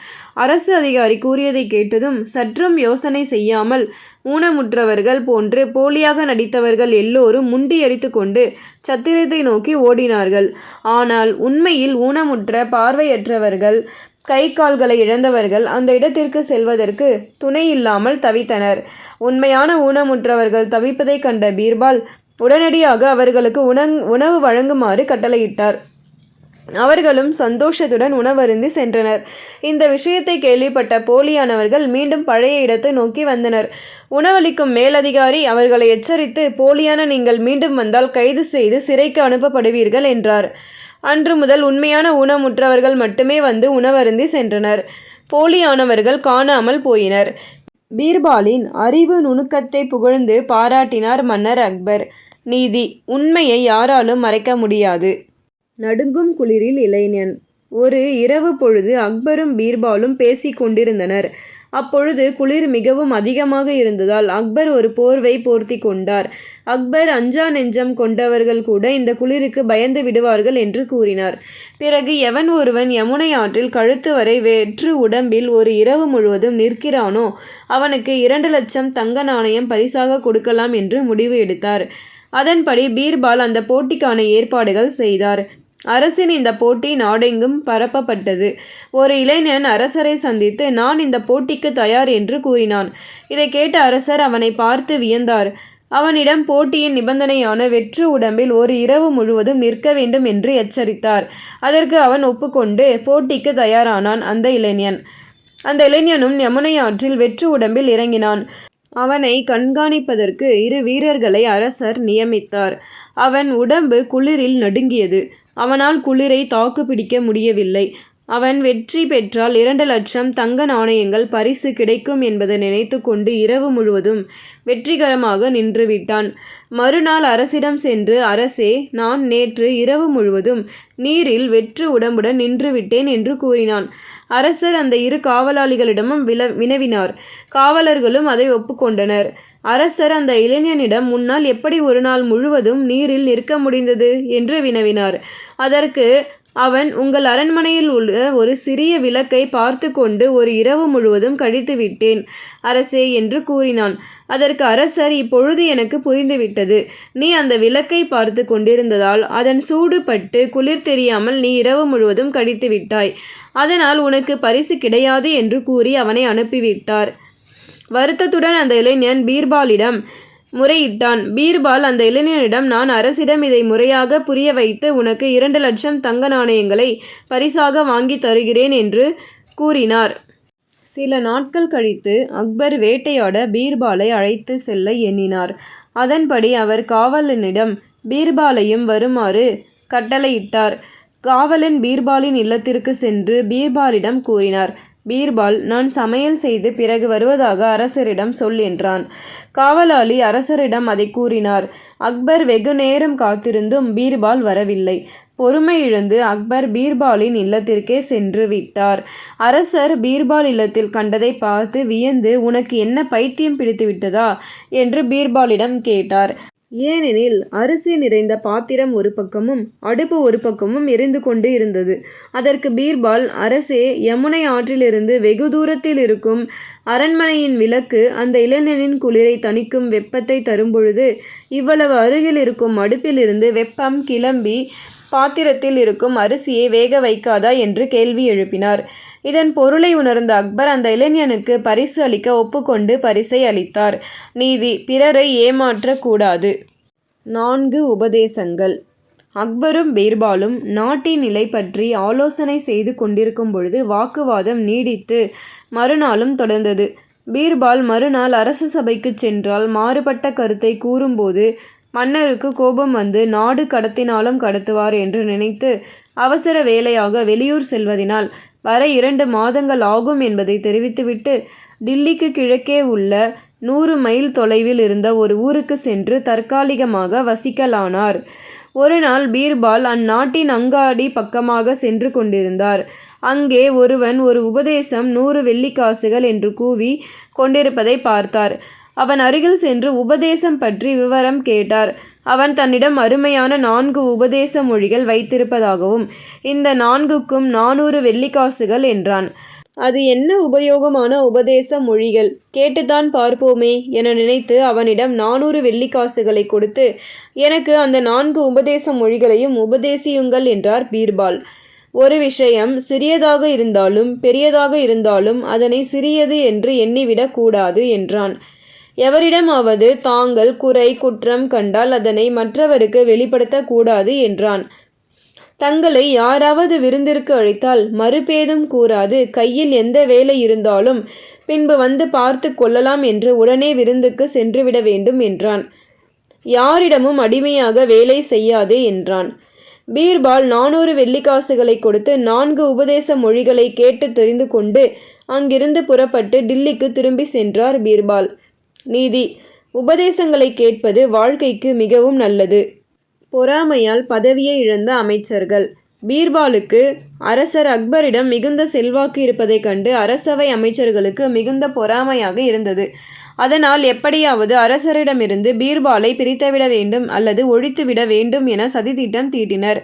அரசு அதிகாரி கூறியதை கேட்டதும் சற்றும் யோசனை செய்யாமல் ஊனமுற்றவர்கள் போன்று போலியாக நடித்தவர்கள் எல்லோரும் முண்டியடித்து கொண்டு சத்திரத்தை நோக்கி ஓடினார்கள். ஆனால் உண்மையில் ஊனமுற்ற பார்வையற்றவர்கள், கை கால்களை இழந்தவர்கள் அந்த இடத்திற்கு செல்வதற்கு துணை இல்லாமல் தவித்தனர். உண்மையான ஊனமுற்றவர்கள் தவிப்பதை கண்ட பீர்பால் உடனடியாக அவர்களுக்கு உணவு வழங்குமாறு கட்டளையிட்டார். அவர்களும் சந்தோஷத்துடன் உணவருந்தி சென்றனர். இந்த விஷயத்தை கேள்விப்பட்ட போலியானவர்கள் மீண்டும் பழைய இடத்தை நோக்கி வந்தனர். உணவளிக்கும் மேலதிகாரி அவர்களை எச்சரித்து, போலியான நீங்கள் மீண்டும் வந்தால் கைது செய்து சிறைக்கு அனுப்பப்படுவீர்கள் என்றார். அன்று முதல் உண்மையான ஊனமுற்றவர்கள் மட்டுமே வந்து உணவருந்தி சென்றனர். போலியானவர்கள் காணாமல் போயினர். பீர்பாலின் அறிவு நுணுக்கத்தை புகழ்ந்து பாராட்டினார் மன்னர் அக்பர். நீதி: உண்மையை யாராலும் மறைக்க முடியாது. நடுங்கும் குளிரில் இளைஞன். ஒரு இரவு பொழுது அக்பரும் பீர்பாலும் பேசிக் கொண்டிருந்தனர். அப்பொழுது குளிர் மிகவும் அதிகமாக இருந்ததால் அக்பர் ஒரு போர்வை போர்த்தி கொண்டார். அக்பர் அஞ்சா நெஞ்சம் கொண்டவர்கள் கூட இந்த குளிருக்கு பயந்து விடுவார்கள் என்று கூறினார். பிறகு எவன் ஒருவன் யமுனை ஆற்றில் கழுத்து வரை வெற்று உடம்பில் ஒரு இரவு முழுவதும் நிற்கிறானோ அவனுக்கு 2 லட்சம் தங்க நாணயம் பரிசாக கொடுக்கலாம் என்று முடிவு எடுத்தார். அதன்படி பீர்பால் அந்த போட்டிக்கான ஏற்பாடுகள் செய்தார். அரசின் இந்த போட்டி நாடெங்கும் பரப்பப்பட்டது. ஒரு இளைஞன் அரசரை சந்தித்து, நான் இந்த போட்டிக்கு தயார் என்று கூறினான். இதை கேட்ட அரசர் அவனை பார்த்து வியந்தார். அவனிடம் போட்டியின் நிபந்தனையான வெற்று உடம்பில் ஒரு இரவு முழுவதும் நிற்க வேண்டும் என்று எச்சரித்தார். அதற்கு அவன் ஒப்புக்கொண்டு போட்டிக்கு தயாரானான். அந்த இளைஞனும் யமுனை ஆற்றில் வெற்று உடம்பில் இறங்கினான். அவனை கண்காணிப்பதற்கு 2 வீரர்களை அரசர் நியமித்தார். அவன் உடம்பு குளிரில் நடுங்கியது. அவனால் குளிரை தாக்கு பிடிக்க முடியவில்லை. அவன் வெற்றி பெற்றால் 2 லட்சம் தங்க நாணயங்கள் பரிசு கிடைக்கும் என்பதை நினைத்து கொண்டு இரவு முழுவதும் வெற்றிகரமாக நின்றுவிட்டான். மறுநாள் அரசிடம் சென்று, அரசே, நான் நேற்று இரவு முழுவதும் நீரில் வெற்று உடம்புடன் நின்றுவிட்டேன் என்று கூறினான். அரசர் அந்த 2 காவலாளிகளிடமும் வினவினார். காவலர்களும் அதை ஒப்புக்கொண்டனர். அரசர் அந்த இளைஞனிடம், முன்னால் எப்படி ஒரு நாள் முழுவதும் நீரில் நிற்க முடிந்தது என்று வினவினார். அதற்கு அவன், உங்கள் அரண்மனையில் உள்ள ஒரு சிறிய விளக்கை பார்த்து கொண்டு ஒரு இரவு முழுவதும் கழித்து விட்டேன் அரசே என்று கூறினான். அதற்கு அரசர், இப்பொழுது எனக்கு புரிந்துவிட்டது. நீ அந்த விளக்கை பார்த்து கொண்டிருந்ததால் அதன் சூடு பட்டு குளிர் தெரியாமல் நீ இரவு முழுவதும் கழித்து விட்டாய். அதனால் உனக்கு பரிசு கிடையாது என்று கூறி அவனை அனுப்பிவிட்டார். வருத்தத்துடன் அந்த இளைஞன் பீர்பாலிடம் முறையிட்டான். பீர்பால் அந்த இளைஞனிடம், நான் அரசிடம் இதை முறையாக புரிய வைத்து உனக்கு 2 லட்சம் தங்க நாணயங்களை பரிசாக வாங்கி தருகிறேன் என்று கூறினார். சில நாட்கள் கழித்து அக்பர் வேட்டையாட பீர்பாலை அழைத்து செல்ல எண்ணினார். அதன்படி அவர் காவலனிடம் பீர்பாலையும் வருமாறு கட்டளையிட்டார். காவலன் பீர்பாலின் இல்லத்திற்கு சென்று பீர்பாலிடம் கூறினார். பீர்பால், நான் சமையல் செய்து பிறகு வருவதாக அரசரிடம் சொல் என்றான். காவலாளி அரசரிடம் அதை கூறினார். அக்பர் வெகு நேரம் காத்திருந்தும் பீர்பால் வரவில்லை. பொறுமை இழந்து அக்பர் பீர்பாலின் இல்லத்திற்கே சென்று விட்டார். அரசர் பீர்பால் இல்லத்தில் கண்டதை பார்த்து வியந்து, உனக்கு என்ன பைத்தியம் பிடித்து விட்டதா என்று பீர்பாலிடம் கேட்டார். ஏனெனில் அரிசி நிறைந்த பாத்திரம் ஒரு பக்கமும் அடுப்பு ஒரு பக்கமும் எரிந்து கொண்டு இருந்தது. அதற்கு பீர்பால், அரசே, யமுனை ஆற்றிலிருந்து வெகு தூரத்தில் இருக்கும் அரண்மனையின் விளக்கு அந்த இளைஞனின் குளிரை தணிக்கும் வெப்பத்தை தரும்பொழுது இவ்வளவு அருகில் இருக்கும் அடுப்பிலிருந்து வெப்பம் கிளம்பி பாத்திரத்தில் இருக்கும் அரிசியை வேக வைக்காதா என்று கேள்வி எழுப்பினார். இதன் பொருளை உணர்ந்த அக்பர் அந்த இளைஞனுக்கு பரிசு அளிக்க ஒப்புக்கொண்டு பரிசை அளித்தார். நீதி: பிறரை ஏமாற்றக்கூடாது. 4 உபதேசங்கள். அக்பரும் பீர்பாலும் நாட்டின் நிலை பற்றி ஆலோசனை செய்து கொண்டிருக்கும் பொழுது வாக்குவாதம் நீடித்து மறுநாளும் தொடர்ந்தது. பீர்பால் மறுநாள் அரச சபைக்கு சென்றால் மாறுபட்ட கருத்தை கூறும்போது மன்னருக்கு கோபம் வந்து நாடு கடத்தினாலும் கடத்துவார் என்று நினைத்து அவசர வேலையாக வெளியூர் செல்வதினால் வர 2 மாதங்கள் ஆகும் என்பதை தெரிவித்துவிட்டு டில்லிக்கு கிழக்கே உள்ள 100 மைல் தொலைவில் இருந்த ஒரு ஊருக்கு சென்று தற்காலிகமாக வசிக்கலானார். ஒரு நாள் பீர்பால் அந்நாட்டின் அங்காடி பக்கமாக சென்று கொண்டிருந்தார். அங்கே ஒருவன் ஒரு உபதேசம் 100 வெள்ளிக்காசுகள் என்று கூவி கொண்டிருப்பதை பார்த்தார். அவன் அருகில் சென்று உபதேசம் பற்றி விவரம் கேட்டார். அவன் தன்னிடம் அருமையான 4 உபதேச மொழிகள் வைத்திருப்பதாகவும் இந்த 4க்கும் 400 வெள்ளிக்காசுகள் என்றான். அது என்ன உபயோகமான உபதேச மொழிகள், கேட்டுத்தான் பார்ப்போமே என நினைத்து அவனிடம் 400 வெள்ளிக்காசுகளை கொடுத்து, எனக்கு அந்த 4 உபதேச மொழிகளையும் உபதேசியுங்கள் என்றார் பீர்பால். ஒரு விஷயம் சிறியதாக இருந்தாலும் பெரியதாக இருந்தாலும் அதனை சிறியது என்று எண்ணிவிடக் கூடாது என்றான். எவரிடமாவது தாங்கள் குறை குற்றம் கண்டால் அதனை மற்றவருக்கு வெளிப்படுத்தக்கூடாது என்றான். தங்களை யாராவது விருந்திற்கு அழைத்தால் மறுபேதும் கூறாது கையில் எந்த வேலை இருந்தாலும் பின்பு வந்து பார்த்து கொள்ளலாம் என்று உடனே விருந்துக்கு சென்றுவிட வேண்டும் என்றான். யாரிடமும் அடிமையாக வேலை செய்யாதே என்றான். பீர்பால் 400 வெள்ளிக்காசுகளை கொடுத்து 4 உபதேச மொழிகளை கேட்டு தெரிந்து கொண்டு அங்கிருந்து புறப்பட்டு டில்லிக்கு திரும்பி சென்றார் பீர்பால். நீதி: உபதேசங்களை கேட்பது வாழ்க்கைக்கு மிகவும் நல்லது. பொறாமையால் பதவியை இழந்த அமைச்சர்கள். பீர்பாலுக்கு அரசர் அக்பரிடம் மிகுந்த செல்வாக்கு இருப்பதைக் கண்டு அரசவை அமைச்சர்களுக்கு மிகுந்த பொறாமையாக இருந்தது. அதனால் எப்படியாவது அரசரிடமிருந்து பீர்பாலை பிரித்துவிட வேண்டும் அல்லது ஒழித்துவிட வேண்டும் என சதித்திட்டம் தீட்டினர்.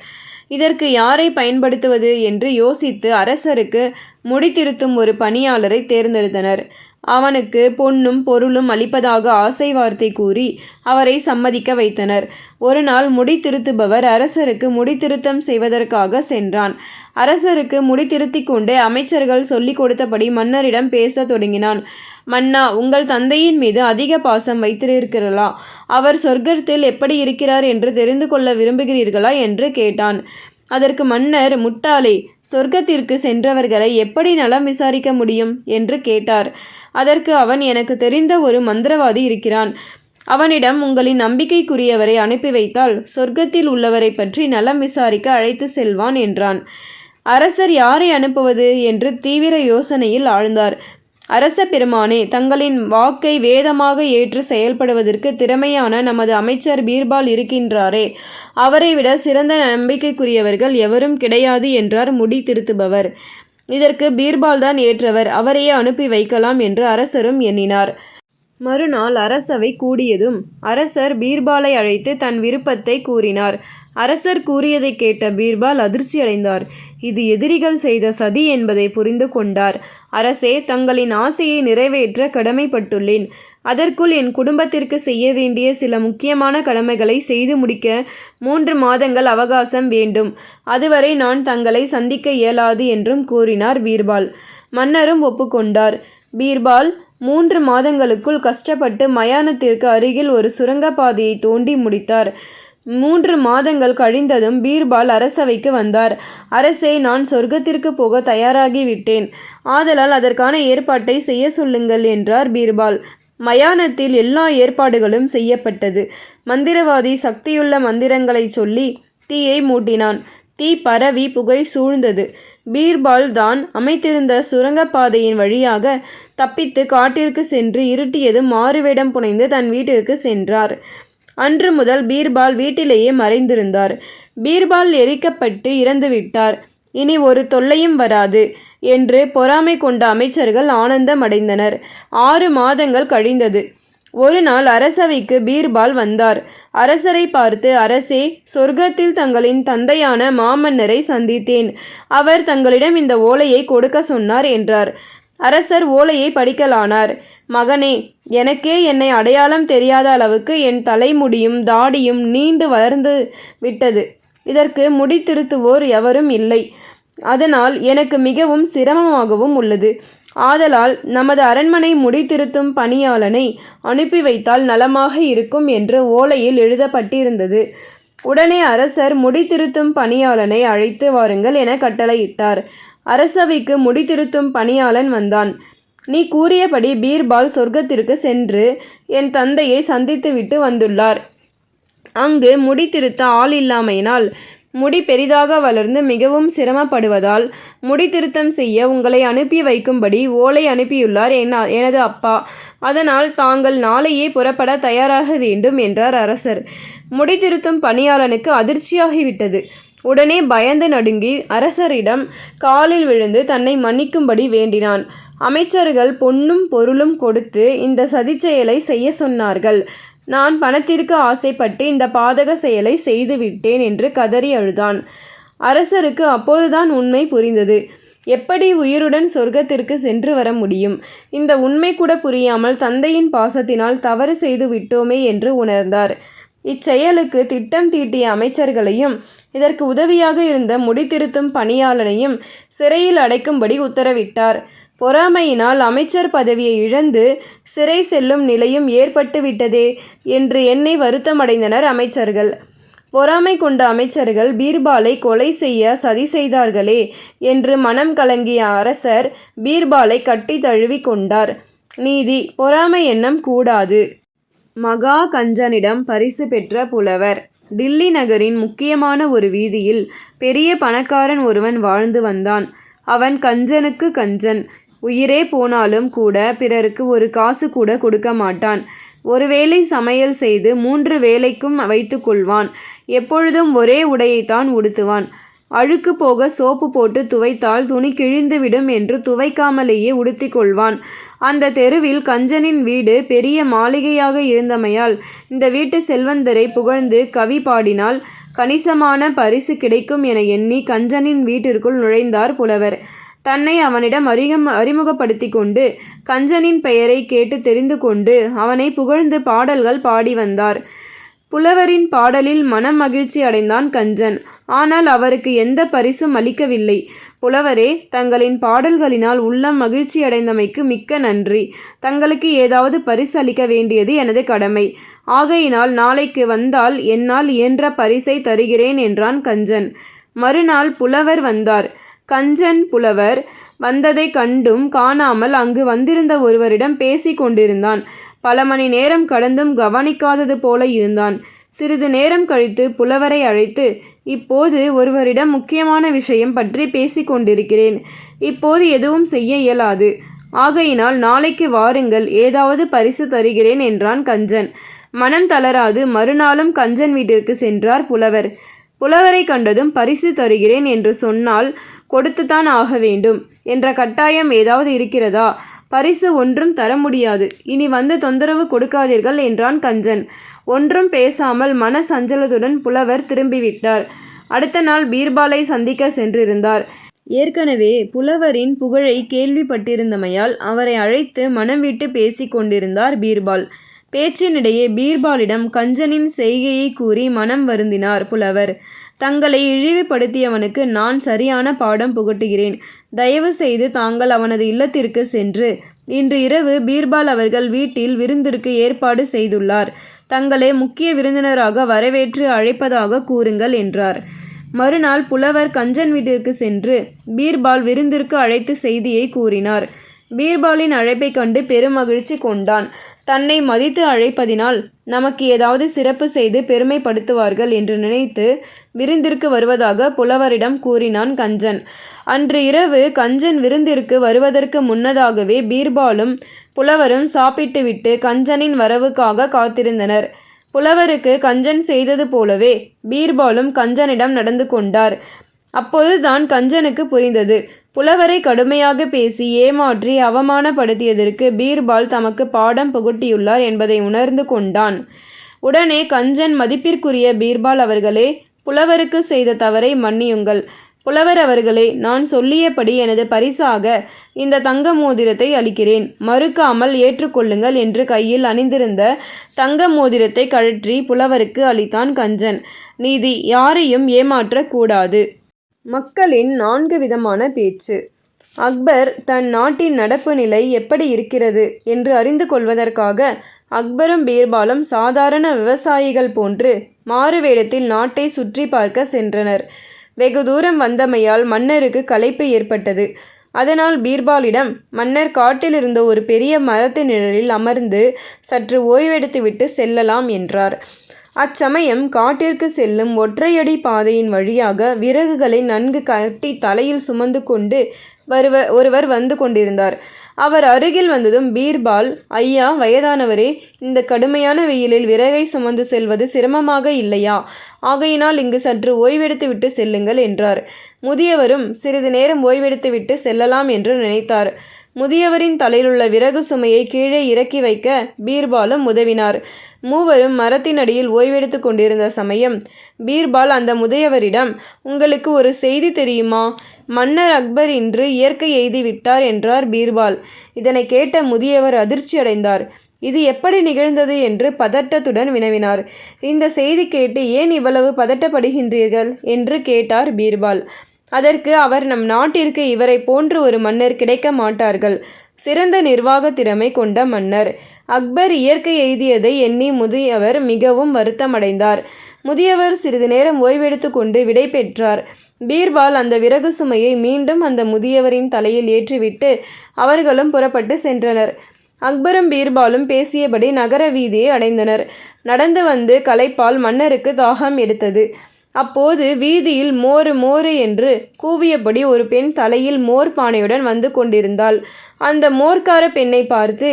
இதற்கு யாரை பயன்படுத்துவது என்று யோசித்து அரசருக்கு முடித்திருத்தும் ஒரு பணியாளரை தேர்ந்தெடுத்தனர். அவனுக்கு பொன்னும் பொருளும் அளிப்பதாக ஆசை வார்த்தை கூறி அவரை சம்மதிக்க வைத்தனர். ஒரு நாள் முடி திருத்துபவர் அரசருக்கு முடி திருத்தம் செய்வதற்காக சென்றான். அரசருக்கு முடி திருத்தி கொண்டே அமைச்சர்கள் சொல்லிக் கொடுத்தபடி மன்னரிடம் பேச தொடங்கினான். மன்னா, உங்கள் தந்தையின் மீது அதிக பாசம் வைத்திருக்கிறீர்களா? அவர் சொர்க்கத்தில் எப்படி இருக்கிறார் என்று தெரிந்து கொள்ள விரும்புகிறீர்களா என்று கேட்டான். அதற்கு மன்னர், முட்டாளே, சொர்க்கத்திற்கு சென்றவர்களை எப்படி நலம் விசாரிக்க முடியும் என்று கேட்டார். அதற்கு அவன், எனக்கு தெரிந்த ஒரு மந்திரவாதி இருக்கிறான். அவனிடம் உங்களின் நம்பிக்கைக்குரியவரை அனுப்பி வைத்தால் சொர்க்கத்தில் உள்ளவரை பற்றி நலம் விசாரிக்க அழைத்து செல்வான் என்றான். அரசர் யாரை அனுப்புவது என்று தீவிர யோசனையில் ஆழ்ந்தார். அரச பெருமானே, தங்களின் வாக்கை வேதமாக ஏற்று செயல்படுவதற்கு திறமையான நமது அமைச்சர் பீர்பால் இருக்கின்றாரே, அவரை விட சிறந்த நம்பிக்கைக்குரியவர்கள் எவரும் கிடையாது என்றார் முடி திருத்துபவர். இதற்கு பீர்பால் தான் ஏற்றவர், அவரையே அனுப்பி வைக்கலாம் என்று அரசரும் எண்ணினார். மறுநாள் அரசவை கூடியதும் அரசர் பீர்பாலை அழைத்து தன் விருப்பத்தை கூறினார். அரசர் கூறியதை கேட்ட பீர்பால் அதிர்ச்சியடைந்தார். இது எதிரிகள் செய்த சதி என்பதை புரிந்து கொண்டார். அரசே, தங்களின் ஆசையை நிறைவேற்ற கடமைப்பட்டுள்ளேன். அதற்குள் என் குடும்பத்திற்கு செய்ய வேண்டிய சில முக்கியமான கடமைகளை செய்து முடிக்க 3 மாதங்கள் அவகாசம் வேண்டும். அதுவரை நான் தங்களை சந்திக்க இயலாது என்றும் கூறினார் பீர்பால். மன்னரும் ஒப்புக்கொண்டார். பீர்பால் 3 மாதங்களுக்குள் கஷ்டப்பட்டு மயானத்திற்கு அருகில் ஒரு சுரங்கப்பாதையை தோண்டி முடித்தார். 3 மாதங்கள் கழிந்ததும் பீர்பால் அரசவைக்கு வந்தார். அரசே, நான் சொர்க்கத்திற்கு போக தயாராகிவிட்டேன். ஆதலால் அதற்கான ஏற்பாட்டை செய்ய சொல்லுங்கள் என்றார் பீர்பால். மயானத்தில் எல்லா ஏற்பாடுகளும் செய்யப்பட்டது. மந்திரவாதி சக்தியுள்ள மந்திரங்களை சொல்லி தீயை மூட்டினான். தீ பரவி புகை சூழ்ந்தது. பீர்பால் தான் அமைத்திருந்த சுரங்கப்பாதையின் வழியாக தப்பித்து காட்டிற்கு சென்று இருட்டியதும் மாறுவேடம் புனைந்து தன் வீட்டிற்கு சென்றார். அன்று முதல் பீர்பால் வீட்டிலேயே மறைந்திருந்தார். பீர்பால் எரிக்கப்பட்டு இறந்துவிட்டார். இனி ஒரு தொல்லையும் வராது என்று பொறாமை கொண்ட அமைச்சர்கள் ஆனந்தமடைந்தனர். 6 மாதங்கள் கழிந்தது. ஒரு நாள் அரசவைக்கு பீர்பால் வந்தார். அரசரை பார்த்து, அரசே, சொர்க்கத்தில் தங்களின் தந்தையான மாமன்னரை சந்தித்தேன். அவர் தங்களிடம் இந்த ஓலையை கொடுக்க சொன்னார் என்றார். அரசர் ஓலையை படிக்கலானார். மகனே, எனக்கே என்னை அடையாளம் தெரியாத அளவுக்கு என் தலைமுடியும் தாடியும் நீண்டு வளர்ந்து விட்டது. இதற்கு முடி திருத்துவோர் எவரும் இல்லை. அதனால் எனக்கு மிகவும் சிரமமாகவும் உள்ளது. ஆதலால் நமது அரண்மனை முடி திருத்தும் பணியாளனை அனுப்பி வைத்தால் நலமாக இருக்கும் என்று ஓலையில் எழுதப்பட்டிருந்தது. உடனே அரசர் முடி திருத்தும் பணியாளனை அழைத்து வாருங்கள் என கட்டளையிட்டார். அரசவைக்கு முடி திருத்தும் பணியாளன் வந்தான். நீ கூறியபடி பீர்பால் சொர்க்கத்திற்கு சென்று என் தந்தையை சந்தித்துவிட்டு வந்துள்ளார். அங்கு முடி திருத்த ஆள் இல்லாமையினால் முடி பெரிதாக வளர்ந்து மிகவும் சிரமப்படுவதால் முடி திருத்தம் செய்ய உங்களை அனுப்பி வைக்கும்படி ஓலை அனுப்பியுள்ளார் எனது அப்பா. அதனால் தாங்கள் நாளையே புறப்பட தயாராக வேண்டும் என்றார் அரசர். முடி திருத்தும் பணியாளனுக்கு அதிர்ச்சியாகிவிட்டது. உடனே பயந்து நடுங்கி அரசரிடம் காலில் விழுந்து தன்னை மன்னிக்கும்படி வேண்டினான். அமைச்சர்கள் பொன்னும் பொருளும் கொடுத்து இந்த சதிச்செயலை செய்ய சொன்னார்கள். நான் பணத்திற்கு ஆசைப்பட்டு இந்த பாதக செயலை செய்துவிட்டேன் என்று கதறி அழுதான். அரசருக்கு அப்போதுதான் உண்மை புரிந்தது. எப்படி உயிருடன் சொர்க்கத்திற்கு சென்று வர முடியும்? இந்த உண்மை கூட புரியாமல் தந்தையின் பாசத்தினால் தவறு செய்து விட்டோமே என்று உணர்ந்தார். இச்செயலுக்கு திட்டம் தீட்டிய அமைச்சர்களையும் இதற்கு உதவியாக இருந்த முடித்திருத்தும் பணியாளனையும் சிறையில் அடைக்கும்படி உத்தரவிட்டார். பொறாமையினால் அமைச்சர் பதவியை இழந்து சிறை செல்லும் நிலையும் ஏற்பட்டு விட்டதே என்று எண்ணி வருத்தமடைந்தனர் அமைச்சர்கள். பொறாமை கொண்ட அமைச்சர்கள் பீர்பாலை கொலை செய்ய சதி செய்தார்களே என்று மனம் கலங்கிய அரசர் பீர்பாலை கட்டி தழுவி கொண்டார். நீதி, பொறாமை எண்ணம் கூடாது. மகா கஞ்சனிடம் பரிசு பெற்ற புலவர். டில்லி நகரின் முக்கியமான ஒரு வீதியில் பெரிய பணக்காரன் ஒருவன் வாழ்ந்து வந்தான். அவன் கஞ்சனுக்கு கஞ்சன். உயிரே போனாலும் கூட பிறருக்கு ஒரு காசு கூட கொடுக்க மாட்டான். ஒருவேளை சமையல் செய்து 3 வேளைக்கும் வைத்து கொள்வான். எப்பொழுதும் ஒரே உடையைத்தான் உடுத்துவான். அழுக்கு போக சோப்பு போட்டு துவைத்தால் துணி கிழிந்துவிடும் என்று துவைக்காமலேயே உடுத்தி கொள்வான். அந்த தெருவில் கஞ்சனின் வீடு பெரிய மாளிகையாக இருந்தமையால் இந்த வீட்டு செல்வந்தரை புகழ்ந்து கவி பாடினால் கணிசமான பரிசு கிடைக்கும் என எண்ணி கஞ்சனின் வீட்டிற்குள் நுழைந்தார் புலவர். தன்னை அவனிடம் அறிமுகப்படுத்தி கொண்டு கஞ்சனின் பெயரை கேட்டு தெரிந்து கொண்டு அவனை புகழ்ந்து பாடல்கள் பாடி வந்தார். புலவரின் பாடலில் மனம் மகிழ்ச்சி அடைந்தான் கஞ்சன். ஆனால் அவருக்கு எந்த பரிசும் அளிக்கவில்லை. புலவரே, தங்களின் பாடல்களினால் உள்ளம் மகிழ்ச்சி அடைந்தமைக்கு மிக்க நன்றி. தங்களுக்கு ஏதாவது பரிசு அளிக்க வேண்டியது எனது கடமை. ஆகையினால் நாளைக்கு வந்தால் என்னால் இயன்ற பரிசை தருகிறேன் என்றான் கஞ்சன். மறுநாள் புலவர் வந்தார். கஞ்சன் புலவர் வந்ததை கண்டும் காணாமல் அங்கு வந்திருந்த ஒருவரிடம் பேசி கொண்டிருந்தான். பல மணி நேரம் கடந்தும் கவனிக்காதது போல இருந்தான். சிறிது நேரம் கழித்து புலவரை அழைத்து, இப்போது ஒருவரிடம் முக்கியமான விஷயம் பற்றி பேசி கொண்டிருக்கிறேன். இப்போது எதுவும் செய்ய இயலாது. ஆகையினால் நாளைக்கு வாருங்கள், ஏதாவது பரிசு தருகிறேன் என்றான் கஞ்சன். மனம் தளராது மறுநாளும் கஞ்சன் வீட்டிற்கு சென்றார் புலவர். புலவரை கண்டதும் பரிசு தருகிறேன் என்று சொன்னால் கொடுத்துத்தான் ஆக வேண்டும் என்ற கட்டாயம் ஏதாவது இருக்கிறதா? பரிசு ஒன்றும் தர முடியாது. இனி வந்து தொந்தரவு கொடுக்காதீர்கள் என்றான் கஞ்சன். ஒன்றும் பேசாமல் மன சஞ்சலத்துடன் புலவர் திரும்பிவிட்டார். அடுத்த நாள் பீர்பாலை சந்திக்க சென்றிருந்தார். ஏற்கனவே புலவரின் புகழை கேள்விப்பட்டிருந்தமையால் அவரை அழைத்து மனம் விட்டு பேசிக் கொண்டிருந்தார் பீர்பால். பேச்சினிடையே பீர்பாலிடம் கஞ்சனின் செய்கையை கூறி மனம் வருந்தினார் புலவர். தங்களை இழிவுபடுத்தியவனுக்கு நான் சரியான பாடம் புகட்டுகிறேன். தயவு செய்து தாங்கள் அவனது இல்லத்திற்கு சென்று இன்று இரவு பீர்பால் அவர்கள் வீட்டில் விருந்திற்கு ஏற்பாடு செய்துள்ளார். தங்களை முக்கிய விருந்தினராக வரவேற்று அழைப்பதாக கூறுங்கள் என்றார். மறுநாள் புலவர் கஞ்சன் வீட்டிற்கு சென்று பீர்பால் விருந்திற்கு அழைத்து செய்தியை கூறினார். பீர்பாலின் அழைப்பை கண்டு பெருமகிழ்ச்சி கொண்டான். தன்னை மதித்து அழைப்பதினால் நமக்கு ஏதாவது சிறப்பு செய்து பெருமைப்படுத்துவார்கள் என்று நினைத்து விருந்திற்கு வருவதாக புலவரிடம் கூறினான் கஞ்சன். அன்று இரவு கஞ்சன் விருந்திற்கு வருவதற்கு முன்னதாகவே பீர்பாலும் புலவரும் சாப்பிட்டுவிட்டு கஞ்சனின் வரவுக்காக காத்திருந்தனர். புலவருக்கு கஞ்சன் செய்தது போலவே பீர்பாலும் கஞ்சனிடம் நடந்து கொண்டார். அப்போதுதான் கஞ்சனுக்கு புரிந்தது. புலவரை கடுமையாக பேசி ஏமாற்றி அவமானப்படுத்தியதற்கு பீர்பால் தமக்கு பாடம் புகட்டியுள்ளார் என்பதை உணர்ந்து கொண்டான். உடனே கஞ்சன், மதிப்பிற்குரிய பீர்பால் அவர்களே, புலவருக்கு செய்த தவறை மன்னியுங்கள். புலவர் அவர்களே, நான் சொல்லியபடி எனது பரிசாக இந்த தங்க மோதிரத்தை அளிக்கிறேன். மறுக்காமல் ஏற்றுக்கொள்ளுங்கள் என்று கையில் அணிந்திருந்த தங்க மோதிரத்தை கழற்றி புலவருக்கு அளித்தான் கஞ்சன். நீதி, யாரையும் ஏமாற்றக்கூடாது. மக்களின் 4 விதமான பேச்சு. அக்பர் தன் நாட்டின் நடப்பு நிலை எப்படி இருக்கிறது என்று அறிந்து கொள்வதற்காக அக்பரும் பீர்பாலும் சாதாரண விவசாயிகள் போன்று மாறுவேடத்தில் நாட்டை சுற்றி பார்க்க சென்றனர். வெகு தூரம் வந்தமையால் மன்னருக்கு களைப்பு ஏற்பட்டது. அதனால் பீர்பாலிடம் மன்னர் காட்டில் இருந்த ஒரு பெரிய மரத்தின் நிழலில் அமர்ந்து சற்று ஓய்வெடுத்துவிட்டு செல்லலாம் என்றார். அச்சமயம் காட்டிற்கு செல்லும் ஒற்றையடி பாதையின் வழியாக விறகுகளை நன்கு கட்டி தலையில் சுமந்து கொண்டு ஒருவர் வந்து கொண்டிருந்தார். அவர் அருகில் வந்ததும் பீர்பால், ஐயா, வயதானவரே, இந்த கடுமையான வெயிலில் விறகை சுமந்து செல்வது சிரமமாக இல்லையா? ஆகையினால் இங்கு சற்று ஓய்வெடுத்துவிட்டு செல்லுங்கள் என்றார். முதியவரும் சிறிது நேரம் ஓய்வெடுத்துவிட்டு செல்லலாம் என்று நினைத்தார். முதியவரின் தலையிலுள்ள விறகு சுமையை கீழே இறக்கி வைக்க பீர்பாலும் உதவினார். மூவரும் மரத்தின் அடியில் ஓய்வெடுத்து கொண்டிருந்த சமயம் பீர்பால் அந்த முதியவரிடம், உங்களுக்கு ஒரு செய்தி தெரியுமா? மன்னர் அக்பர் இன்று இயற்கை எய்திவிட்டார் என்றார் பீர்பால். இதனை கேட்ட முதியவர் அதிர்ச்சி அடைந்தார். இது எப்படி நிகழ்ந்தது என்று பதட்டத்துடன் வினவினார். இந்த செய்தி கேட்டு ஏன் இவ்வளவு பதட்டப்படுகின்றீர்கள் என்று கேட்டார் பீர்பால். அதற்கு அவர், நம் நாட்டிற்கு இவரை போன்று ஒரு மன்னர் கிடைக்க மாட்டார்கள். சிறந்த நிர்வாக திறமை கொண்ட மன்னர். அக்பர் இயற்கை எய்தியதை எண்ணி முதியவர் மிகவும் வருத்தமடைந்தார். முதியவர் சிறிது நேரம் ஓய்வெடுத்து கொண்டு விடை பெற்றார். பீர்பால் அந்த விறகு சுமையை மீண்டும் அந்த முதியவரின் தலையில் ஏற்றிவிட்டு அவர்களும் புறப்பட்டு சென்றனர். அக்பரும் பீர்பாலும் பேசியபடி நகர வீதியை அடைந்தனர். நடந்து வந்து களைப்பால் மன்னருக்கு தாகம் எடுத்தது. அப்போது வீதியில் மோரு மோரு என்று கூவியபடி ஒரு பெண் தலையில் மோர் பானையுடன் வந்து கொண்டிருந்தாள். அந்த மோர்க்கார பெண்ணை பார்த்து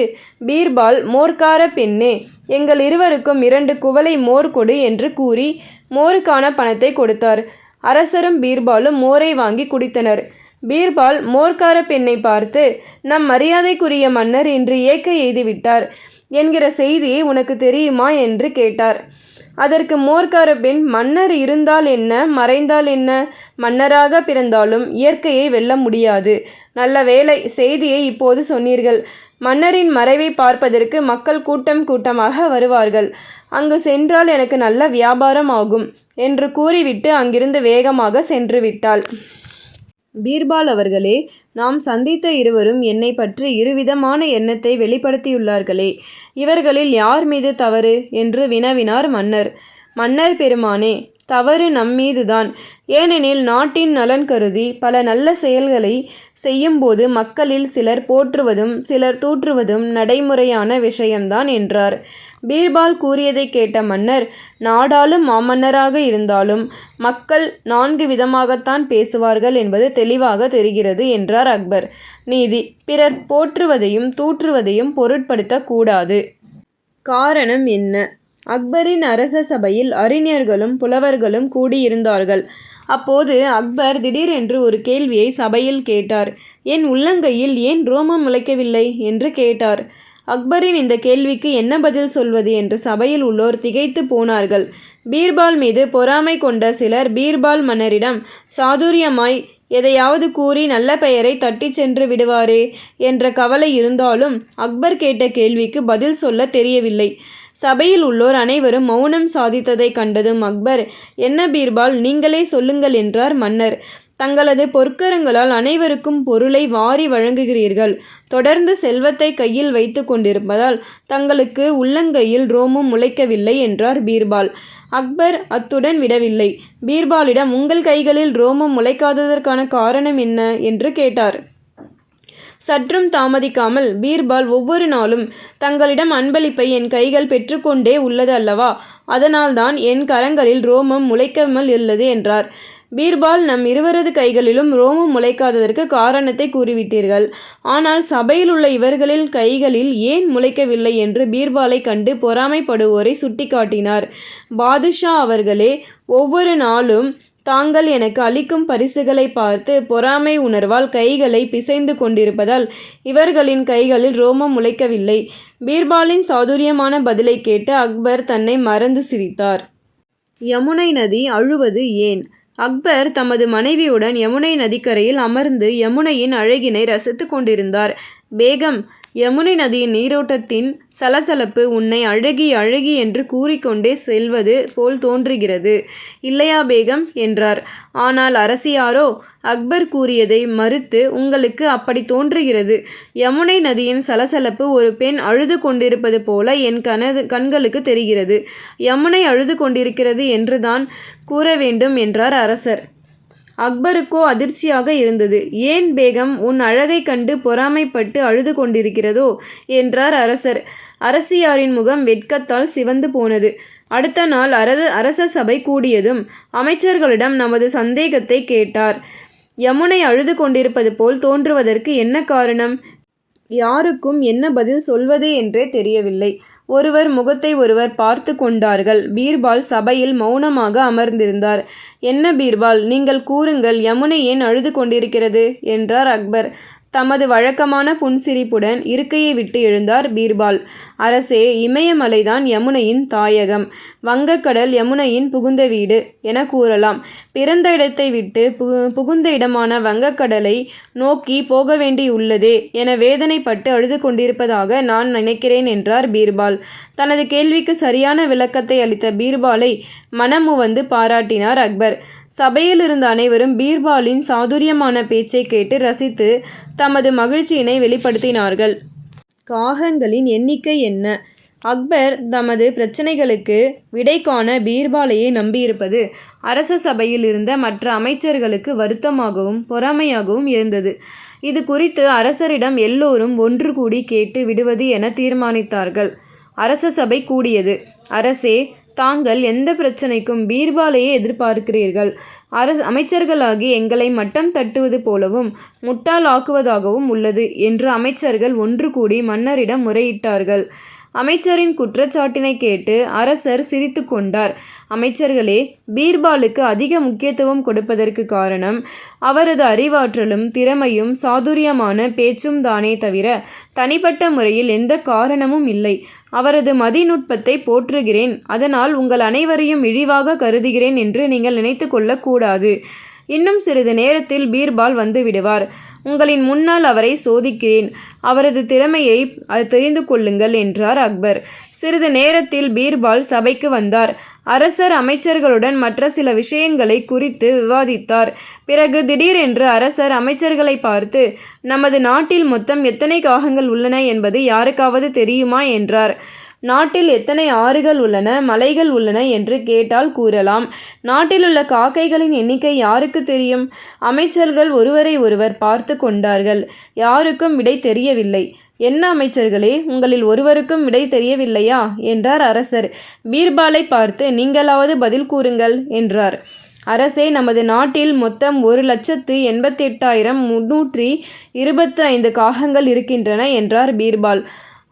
பீர்பால், மோர்க்கார பெண்ணே, எங்கள் இருவருக்கும் 2 குவளை மோர் கொடு என்று கூறி மோருக்கான பணத்தை கொடுத்தார். அரசரும் பீர்பாலும் மோரை வாங்கி குடித்தனர். பீர்பால் மோர்க்கார பெண்ணை பார்த்து, நம் மரியாதைக்குரிய மன்னர் இன்று இயற்கை எய்துவிட்டார் என்கிற செய்தியை உனக்கு தெரியுமா என்று கேட்டார். அதற்கு மோர்க்கார பெண், மன்னர் இருந்தால் என்ன, மறைந்தால் என்ன? மன்னராக பிறந்தாலும் இயற்கையை வெல்ல முடியாது. நல்ல வேளை, செய்தியை இப்போது சொன்னீர்கள். மன்னரின் மறைவை பார்ப்பதற்கு மக்கள் கூட்டம் கூட்டமாக வருவார்கள். அங்கு சென்றால் எனக்கு நல்ல வியாபாரம் ஆகும் என்று கூறிவிட்டு அங்கிருந்து வேகமாக சென்று விட்டாள். பீர்பால் அவர்களே, நாம் சந்தித்த இருவரும் என்னை பற்றி இருவிதமான எண்ணத்தை வெளிப்படுத்தியுள்ளார்களே, இவர்களில் யார் மீது தவறு என்று வினவினார் மன்னர். மன்னர் பெருமானே, தவறு நம்மீதுதான். ஏனெனில் நாட்டின் நலன் கருதி பல நல்ல செயல்களை செய்யும்போது மக்களில் சிலர் போற்றுவதும் சிலர் தூற்றுவதும் நடைமுறையான விஷயம்தான் என்றார். பீர்பால் கூறியதை கேட்ட மன்னர், நாடாளும் மாமன்னராக இருந்தாலும் மக்கள் 4 விதமாகத்தான் பேசுவார்கள் என்பது தெளிவாக தெரிகிறது என்றார் அக்பர். நீதி, பிறர் போற்றுவதையும் தூற்றுவதையும் பொருட்படுத்தக்கூடாது. காரணம் என்ன? அக்பரின் அரச சபையில் அறிஞர்களும் புலவர்களும் கூடியிருந்தார்கள். அப்போது அக்பர் திடீரென்று ஒரு கேள்வியை சபையில் கேட்டார். என் உள்ளங்கையில் ஏன் ரோமம் முளைக்கவில்லை என்று கேட்டார். அக்பரின் இந்த கேள்விக்கு என்ன பதில் சொல்வது என்று சபையில் உள்ளோர் திகைத்து போனார்கள். பீர்பால் மீது பொறாமை கொண்ட சிலர் பீர்பால் மன்னரிடம் சாதுரியமாய் எதையாவது கூறி நல்ல பெயரை தட்டிச் சென்று விடுவாரே என்ற கவலை இருந்தாலும் அக்பர் கேட்ட கேள்விக்கு பதில் சொல்ல தெரியவில்லை. சபையில் உள்ளோர் அனைவரும் மௌனம் சாதித்ததை கண்டதும் அக்பர், என்ன பீர்பால், நீங்களே சொல்லுங்கள் என்றார் மன்னர். தங்களது பொற்கரங்களால் அனைவருக்கும் பொருளை வாரி வழங்குகிறீர்கள். தொடர்ந்து செல்வத்தை கையில் வைத்து கொண்டிருப்பதால் தங்களுக்கு உள்ளங்கையில் ரோமம் முளைக்கவில்லை என்றார் பீர்பால். அக்பர் அத்துடன் விடவில்லை. பீர்பாலிடம் உங்கள் கைகளில் ரோமம் முளைக்காததற்கான காரணம் என்ன என்று கேட்டார். சற்றும் தாமதிக்காமல் பீர்பால், ஒவ்வொரு நாளும் தங்களிடம் அன்பளிப்பை என் கைகள் பெற்றுக்கொண்டே உள்ளது அல்லவா, அதனால்தான் என் கரங்களில் ரோமம் முளைக்காமல் உள்ளது என்றார். பீர்பால், நம் இருவரது கைகளிலும் ரோமம் முளைக்காததற்கு காரணத்தை கூறிவிட்டீர்கள். ஆனால் சபையில் உள்ள இவர்களின் கைகளில் ஏன் முளைக்கவில்லை என்று பீர்பாலை கண்டு பொறாமைப்படுவோரை சுட்டிக்காட்டினார். பாதுஷா அவர்களே, ஒவ்வொரு நாளும் தாங்கள் எனக்கு அளிக்கும் பரிசுகளை பார்த்து பொறாமை உணர்வால் கைகளை பிசைந்து கொண்டிருப்பதால் இவர்களின் கைகளில் ரோமம் முளைக்கவில்லை. பீர்பாலின் சாதுரியமான பதிலை கேட்டு அக்பர் தன்னை மறந்து சிரித்தார். யமுனை நதி அழுவது ஏன்? அக்பர் தமது மனைவியுடன் யமுனை நதிக்கரையில் அமர்ந்து யமுனையின் அழகினை ரசித்து கொண்டிருந்தார். பேகம், யமுனை நதியின் நீரோட்டத்தின் சலசலப்பு உன்னை அழகி அழகி என்று கூறிக்கொண்டே செல்வது போல் தோன்றுகிறது, இல்லையா பேகம் என்றார். ஆனால் அரசியாரோ அக்பர் கூறியதை மறுத்து, உங்களுக்கு அப்படி தோன்றுகிறது. யமுனை நதியின் சலசலப்பு ஒரு பெண் அழுது கொண்டிருப்பது போல என் கண்களுக்கு தெரிகிறது. யமுனை அழுது கொண்டிருக்கிறது என்றுதான் கூற வேண்டும் என்றார் அரசர். அக்பருக்கோ அதிர்ச்சியாக இருந்தது. ஏன் பேகம், உன் அழகை கண்டு பொறாமைப்பட்டு அழுது கொண்டிருக்கிறதோ என்றார் அரசர். அரசியாரின் முகம் வெட்கத்தால் சிவந்து போனது. அடுத்த நாள் அரச சபை கூடியதும் அமைச்சர்களிடம் நமது சந்தேகத்தை கேட்டார். யமுனை அழுது கொண்டிருப்பது போல் தோன்றுவதற்கு என்ன காரணம்? யாருக்கும் என்ன பதில் சொல்வது என்றே தெரியவில்லை. ஒருவர் முகத்தை ஒருவர் பார்த்து கொண்டார்கள். பீர்பால் சபையில் மௌனமாக அமர்ந்திருந்தார். என்ன பீர்பால், நீங்கள் கூறுங்கள், யமுனை ஏன் அழுது கொண்டிருக்கிறது என்றார் அக்பர். தமது வழக்கமான புன்சிரிப்புடன் இருக்கையை விட்டு எழுந்தார் பீர்பால். அரசே, இமயமலைதான் யமுனையின் தாயகம். வங்கக்கடல் யமுனையின் புகுந்த வீடு என கூறலாம். பிறந்த இடத்தை விட்டு புகுந்த இடமான வங்கக்கடலை நோக்கி போக வேண்டியுள்ளதே என வேதனைப்பட்டு அழுது கொண்டிருப்பதாக நான் நினைக்கிறேன் என்றார் பீர்பால். தனது கேள்விக்கு சரியான விளக்கத்தை அளித்த பீர்பாலை மனமுவந்து பாராட்டினார் அக்பர். சபையில் இருந்த அனைவரும் பீர்பாலின் சாதுரியமான பேச்சை கேட்டு ரசித்து தமது மகிழ்ச்சியினை வெளிப்படுத்தினார்கள். காகங்களின் எண்ணிக்கை என்ன? அக்பர் தமது பிரச்சனைகளுக்கு விடை காண பீர்பாலையே நம்பியிருப்பது அரச சபையில் இருந்த மற்ற அமைச்சர்களுக்கு வருத்தமாகவும் பொறாமையாகவும் இருந்தது. இது குறித்து அரசரிடம் எல்லோரும் ஒன்று கூடி கேட்டு விடுவது என தீர்மானித்தார்கள். அரச சபை கூடியது. அரசே, தாங்கள் எந்த பிரச்சனைக்கும் பீர்பாலையே எதிர்பார்க்கிறீர்கள். அமைச்சர்களாகி எங்களை மட்டம் தட்டுவது போலவும் முட்டாள் ஆக்குவதாகவும் உள்ளது என்று அமைச்சர்கள் ஒன்று கூடி மன்னரிடம் முறையிட்டார்கள். அமைச்சரின் குற்றச்சாட்டினை கேட்டு அரசர் சிரித்து கொண்டார். அமைச்சர்களே, பீர்பாலுக்கு அதிக முக்கியத்துவம் கொடுப்பதற்கு காரணம் அவரது அறிவாற்றலும் திறமையும் சாதுரியமான பேச்சும் தானே தவிர தனிப்பட்ட முறையில் எந்த காரணமும் இல்லை. அவரது மதிநுட்பத்தை போற்றுகிறேன். அதனால் உங்கள் அனைவரையும் இழிவாக கருதுகிறேன் என்று நீங்கள் நினைத்து கொள்ளக்கூடாது. இன்னும் சிறிது நேரத்தில் பீர்பால் வந்து விடுவார். உங்களின் முன்னால் அவரை சோதிக்கிறேன். அவரது திறமையை தெரிந்து கொள்ளுங்கள் என்றார் அக்பர். சிறிது நேரத்தில் பீர்பால் சபைக்கு வந்தார். அரசர் அமைச்சர்களுடன் மற்ற சில விஷயங்களை குறித்து விவாதித்தார். பிறகு திடீரென்று அரசர் அமைச்சர்களை பார்த்து, நமது நாட்டில் மொத்தம் எத்தனை காகங்கள் உள்ளன என்பது யாருக்காவது தெரியுமா என்றார். நாட்டில் எத்தனை ஆறுகள் உள்ளன, மலைகள் உள்ளன என்று கேட்டால் கூறலாம். நாட்டிலுள்ள காக்கைகளின் எண்ணிக்கை யாருக்கு தெரியும்? அமைச்சர்கள் ஒருவரை ஒருவர் பார்த்து கொண்டார்கள். யாருக்கும் விடை தெரியவில்லை. என்ன அமைச்சர்களே, உங்களில் ஒருவருக்கும் விடை தெரியவில்லையா என்றார் அரசர். பீர்பாலை பார்த்து, நீங்களாவது பதில் கூறுங்கள் என்றார். அரசே, நமது நாட்டில் மொத்தம் 1,88,325 காகங்கள் இருக்கின்றன என்றார் பீர்பால்.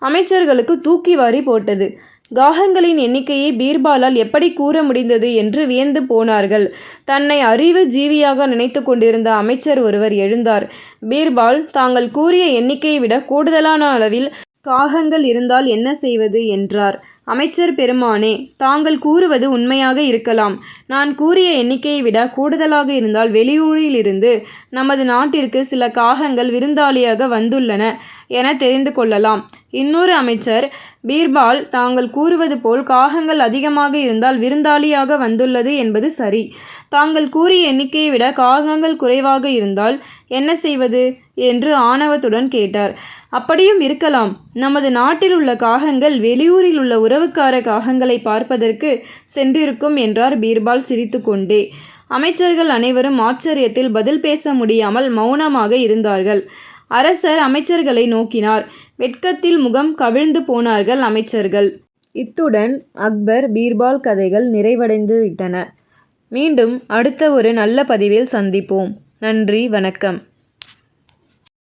அமைச்சர்களுக்கு தூக்கி வாரி போட்டது. காகங்களின் எண்ணிக்கையை பீர்பாலால் எப்படி கூற முடிந்தது என்று வியந்து போனார்கள். தன்னை அறிவு ஜீவியாக நினைத்து கொண்டிருந்த அமைச்சர் ஒருவர் எழுந்தார். பீர்பால், தாங்கள் கூறிய எண்ணிக்கையை விட கூடுதலான அளவில் காகங்கள் இருந்தால் என்ன செய்வது என்றார். அமைச்சர் பெருமானே, தாங்கள் கூறுவது உண்மையாக இருக்கலாம். நான் கூறிய எண்ணிக்கையை விட கூடுதலாக இருந்தால் வெளியூரிலிருந்து நமது நாட்டிற்கு சில காகங்கள் விருந்தாளியாக வந்துள்ளன என தெரிந்து கொள்ளலாம். இன்னொரு அமைச்சர், பீர்பால், தாங்கள் கூறுவது போல் காகங்கள் அதிகமாக இருந்தால் விருந்தாளியாக வந்துள்ளது என்பது சரி. தாங்கள் கூறிய எண்ணிக்கையை விட காகங்கள் குறைவாக இருந்தால் என்ன செய்வது என்று ஆணவத்துடன் கேட்டார். அப்படியும் இருக்கலாம். நமது நாட்டில் உள்ள காகங்கள் வெளியூரில் உள்ள உறவுக்கார காகங்களை பார்ப்பதற்கு சென்றிருக்கும் என்றார் பீர்பால் சிரித்துக்கொண்டே. அமைச்சர்கள் அனைவரும் ஆச்சரியத்தில் பதில் பேச முடியாமல் மௌனமாக இருந்தார்கள். அரசர் அமைச்சர்களை நோக்கினார். வெட்கத்தில் முகம் கவிழ்ந்து போனார்கள் அமைச்சர்கள். இத்துடன் அக்பர் பீர்பால் கதைகள் நிறைவடைந்து விட்டன. மீண்டும் அடுத்த ஒரு நல்ல பதிவில் சந்திப்போம். நன்றி, வணக்கம்.